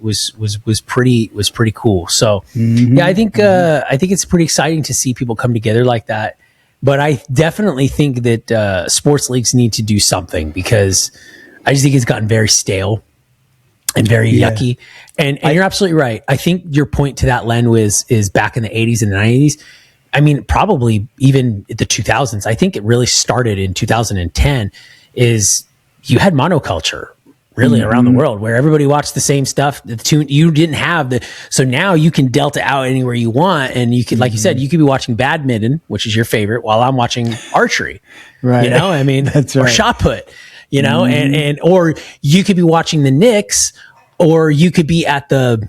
pretty cool. So I think it's pretty exciting to see people come together like that. But I definitely think that sports leagues need to do something, because I just think it's gotten very stale and very yucky. And you're absolutely right. I think your point to that, Len, is back in the 80s and the 90s. I mean, probably even the 2000s. I think it really started in 2010. Is you had monoculture really around the world, where everybody watched the same stuff. You didn't have so now you can delta out anywhere you want, and you could, like you said, you could be watching badminton, which is your favorite, while I'm watching archery. Right. I mean, that's right. Or shot put. And or you could be watching the Knicks, or you could be at the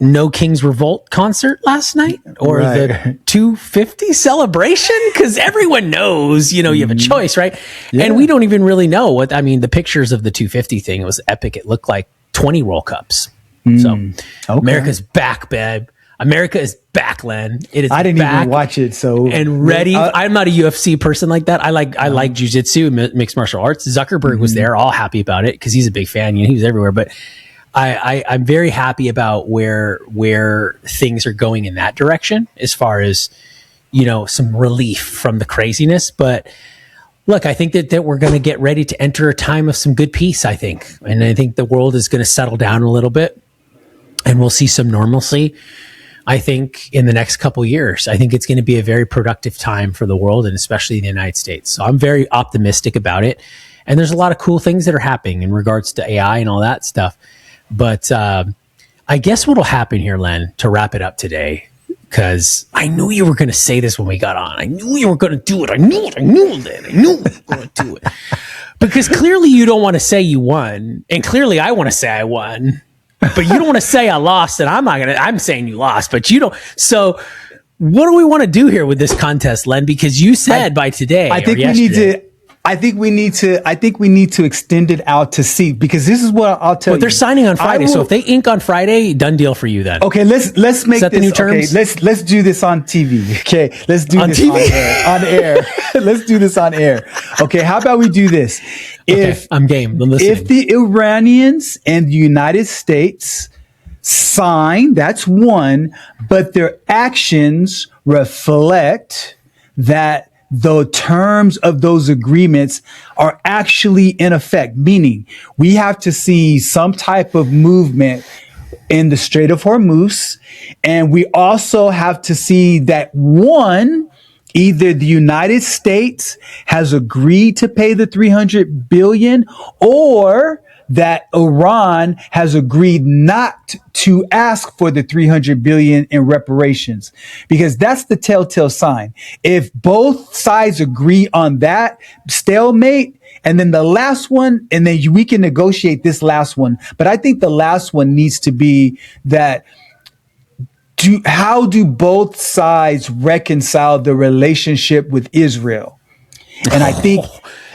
No Kings Revolt concert last night, or the 250 celebration, because everyone knows, you have a choice, right? Yeah. And we don't even really know the pictures of the 250 thing, it was epic. It looked like 20 World Cups. So America's back, babe. America is back, Len. It is. I didn't even watch it, so and ready. I'm not a UFC person like that. I like jiu-jitsu, mixed martial arts. Zuckerberg was there, all happy about it, because he's a big fan. He was everywhere, but I'm very happy about where things are going in that direction, as far as, some relief from the craziness. But look, I think that we're going to get ready to enter a time of some good peace, I think. And I think the world is going to settle down a little bit, and we'll see some normalcy, I think, in the next couple of years. I think it's going to be a very productive time for the world, and especially the United States. So I'm very optimistic about it. And there's a lot of cool things that are happening in regards to AI and all that stuff. But I guess what'll happen here, Len, to wrap it up today, because I knew you were going to say this when we got on. I knew you were going to do it. I knew it. I knew you were going to do it. Because clearly you don't want to say you won. And clearly I want to say I won. But you don't want to say I lost. And I'm saying you lost. But you don't. So what do we want to do here with this contest, Len? Because you said by today. I think we need to extend it out to see, because this is what I'll tell you. But they're signing on Friday, so if they ink on Friday, done deal for you then. Okay, let's make this the new terms? Okay, let's do this on TV. Okay, let's do this on air. Let's do this on air. Okay, how about we do this? Okay, I'm game. I'm listening. If the Iranians and the United States sign, that's one, but their actions reflect that the terms of those agreements are actually in effect, meaning we have to see some type of movement in the Strait of Hormuz. And we also have to see that either the United States has agreed to pay the $300 billion, or that Iran has agreed not to ask for the $300 billion in reparations, because that's the telltale sign. If both sides agree on that stalemate, and then the last one, and then we can negotiate this last one. But I think the last one needs to be that how do both sides reconcile the relationship with Israel? And I think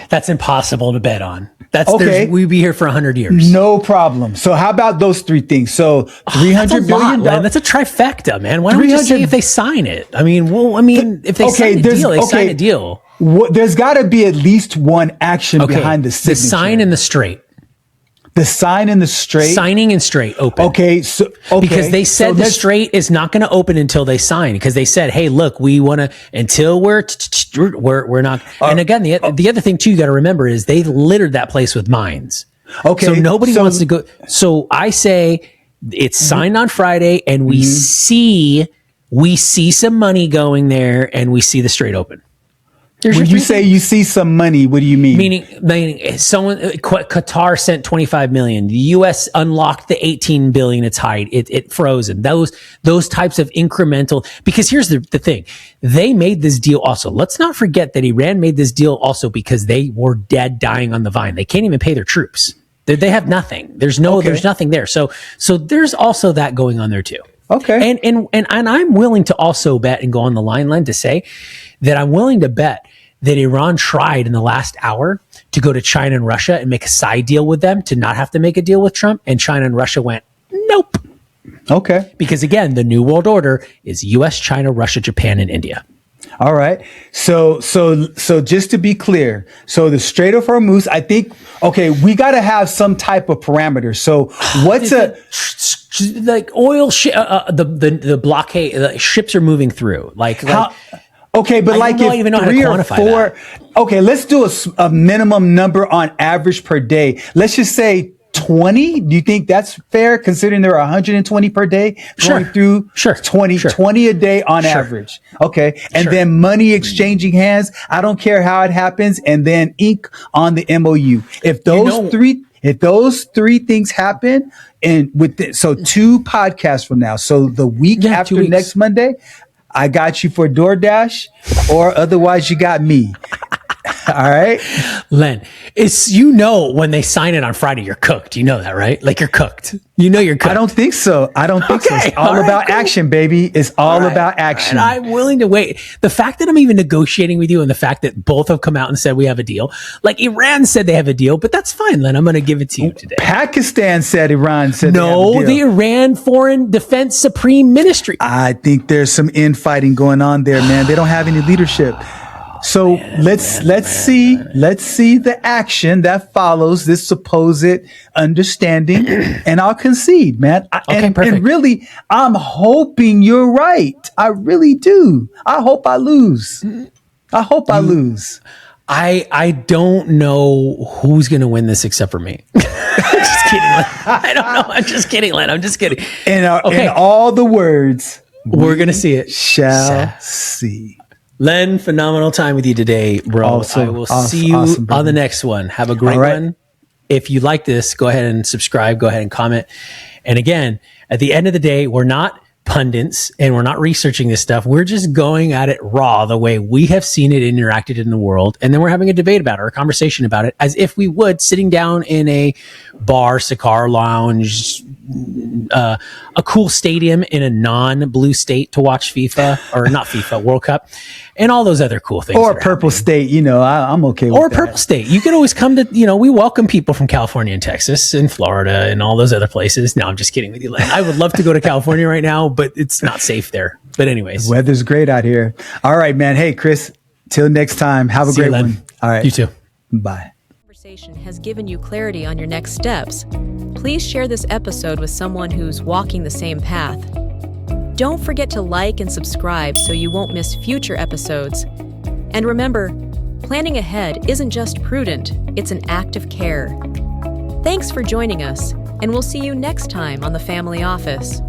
that's impossible to bet on. Okay. We'd be here for 100 years. No problem. So how about those three things? So $300 billion. That's a trifecta, man. Why don't we just say if they sign it? I mean, if they sign a deal, they sign a deal. There's got to be at least one action behind the signature. The sign and the straight. The sign in the Strait? Signing in Strait open. Because they said the Strait is not going to open until they sign, because they said, hey, look, we want to, until we're not. And again, the other thing too, you got to remember is they littered that place with mines. Okay. So nobody wants to go. So I say it's signed on Friday, and we see some money going there, and we see the Strait open. When you say you see some money, what do you mean? Meaning Qatar sent $25 million. The U.S. unlocked the $18 billion it's hide. It frozen. Those types of incremental. Because here's the thing: they made this deal also. Let's not forget that Iran made this deal also because they were dying on the vine. They can't even pay their troops. They have nothing. There's nothing there. So there's also that going on there too. Okay. And I'm willing to also bet and go on the line, Len, to say that I'm willing to bet that Iran tried in the last hour to go to China and Russia and make a side deal with them to not have to make a deal with Trump. And China and Russia went, nope. Okay. Because again, the New World Order is US, China, Russia, Japan, and India. All right. So just to be clear, so the Strait of Hormuz, I think, we got to have some type of parameter. So what's like oil, the blockade, the ships are moving through. Okay, but I don't even know how to quantify 4. That. Okay, let's do a minimum number on average per day. Let's just say 20. Do you think that's fair, considering there are 120 per day going through? 20 a day on average. Okay, and then money exchanging hands. I don't care how it happens, and then ink on the MOU. If those three things happen, and so 2 podcasts from now, so the week after next Monday, I got you for DoorDash, or otherwise you got me. All right. Len, when they sign it on Friday, you're cooked. You know that, right? Like you're cooked. You're cooked. I don't think so. It's all about action, baby. It's all about action. And I'm willing to wait. The fact that I'm even negotiating with you, and the fact that both have come out and said we have a deal, like Iran said they have a deal, but that's fine, Len. I'm going to give it to you today. Pakistan said Iran said no, they have a deal. The Iran Foreign Defense Supreme Ministry. I think there's some infighting going on there, man. They don't have any leadership. So let's see the action that follows this supposed understanding, and I'll concede, man. And really, I'm hoping you're right. I really do. I hope I lose. I don't know who's going to win this except for me. Just kidding, Len. I don't know. I'm just kidding, Len. I'm just kidding. In all the words, we're going to see it. Shall see. Len, phenomenal time with you today, bro. I will see you on the next one. Have a great one. If you like this, go ahead and subscribe, go ahead and comment. And again, at the end of the day, we're not pundits and we're not researching this stuff. We're just going at it raw, the way we have seen it interacted in the world. And then we're having a debate about it or a conversation about it as if we would sitting down in a bar, cigar lounge, a cool stadium in a non-blue state to watch FIFA or not FIFA, World Cup, and all those other cool things. Or a purple state, I'm okay with that. Or a purple state. You can always come to, we welcome people from California and Texas and Florida and all those other places. No, I'm just kidding with you, Len. I would love to go to California right now, but it's not safe there. But anyways. The weather's great out here. All right, man. Hey, Chris, till next time. Have a great one. All right. You too. Bye. Conversation has given you clarity on your next steps. Please share this episode with someone who's walking the same path. Don't forget to like and subscribe so you won't miss future episodes. And remember, planning ahead isn't just prudent, it's an act of care. Thanks for joining us, and we'll see you next time on The Family Office.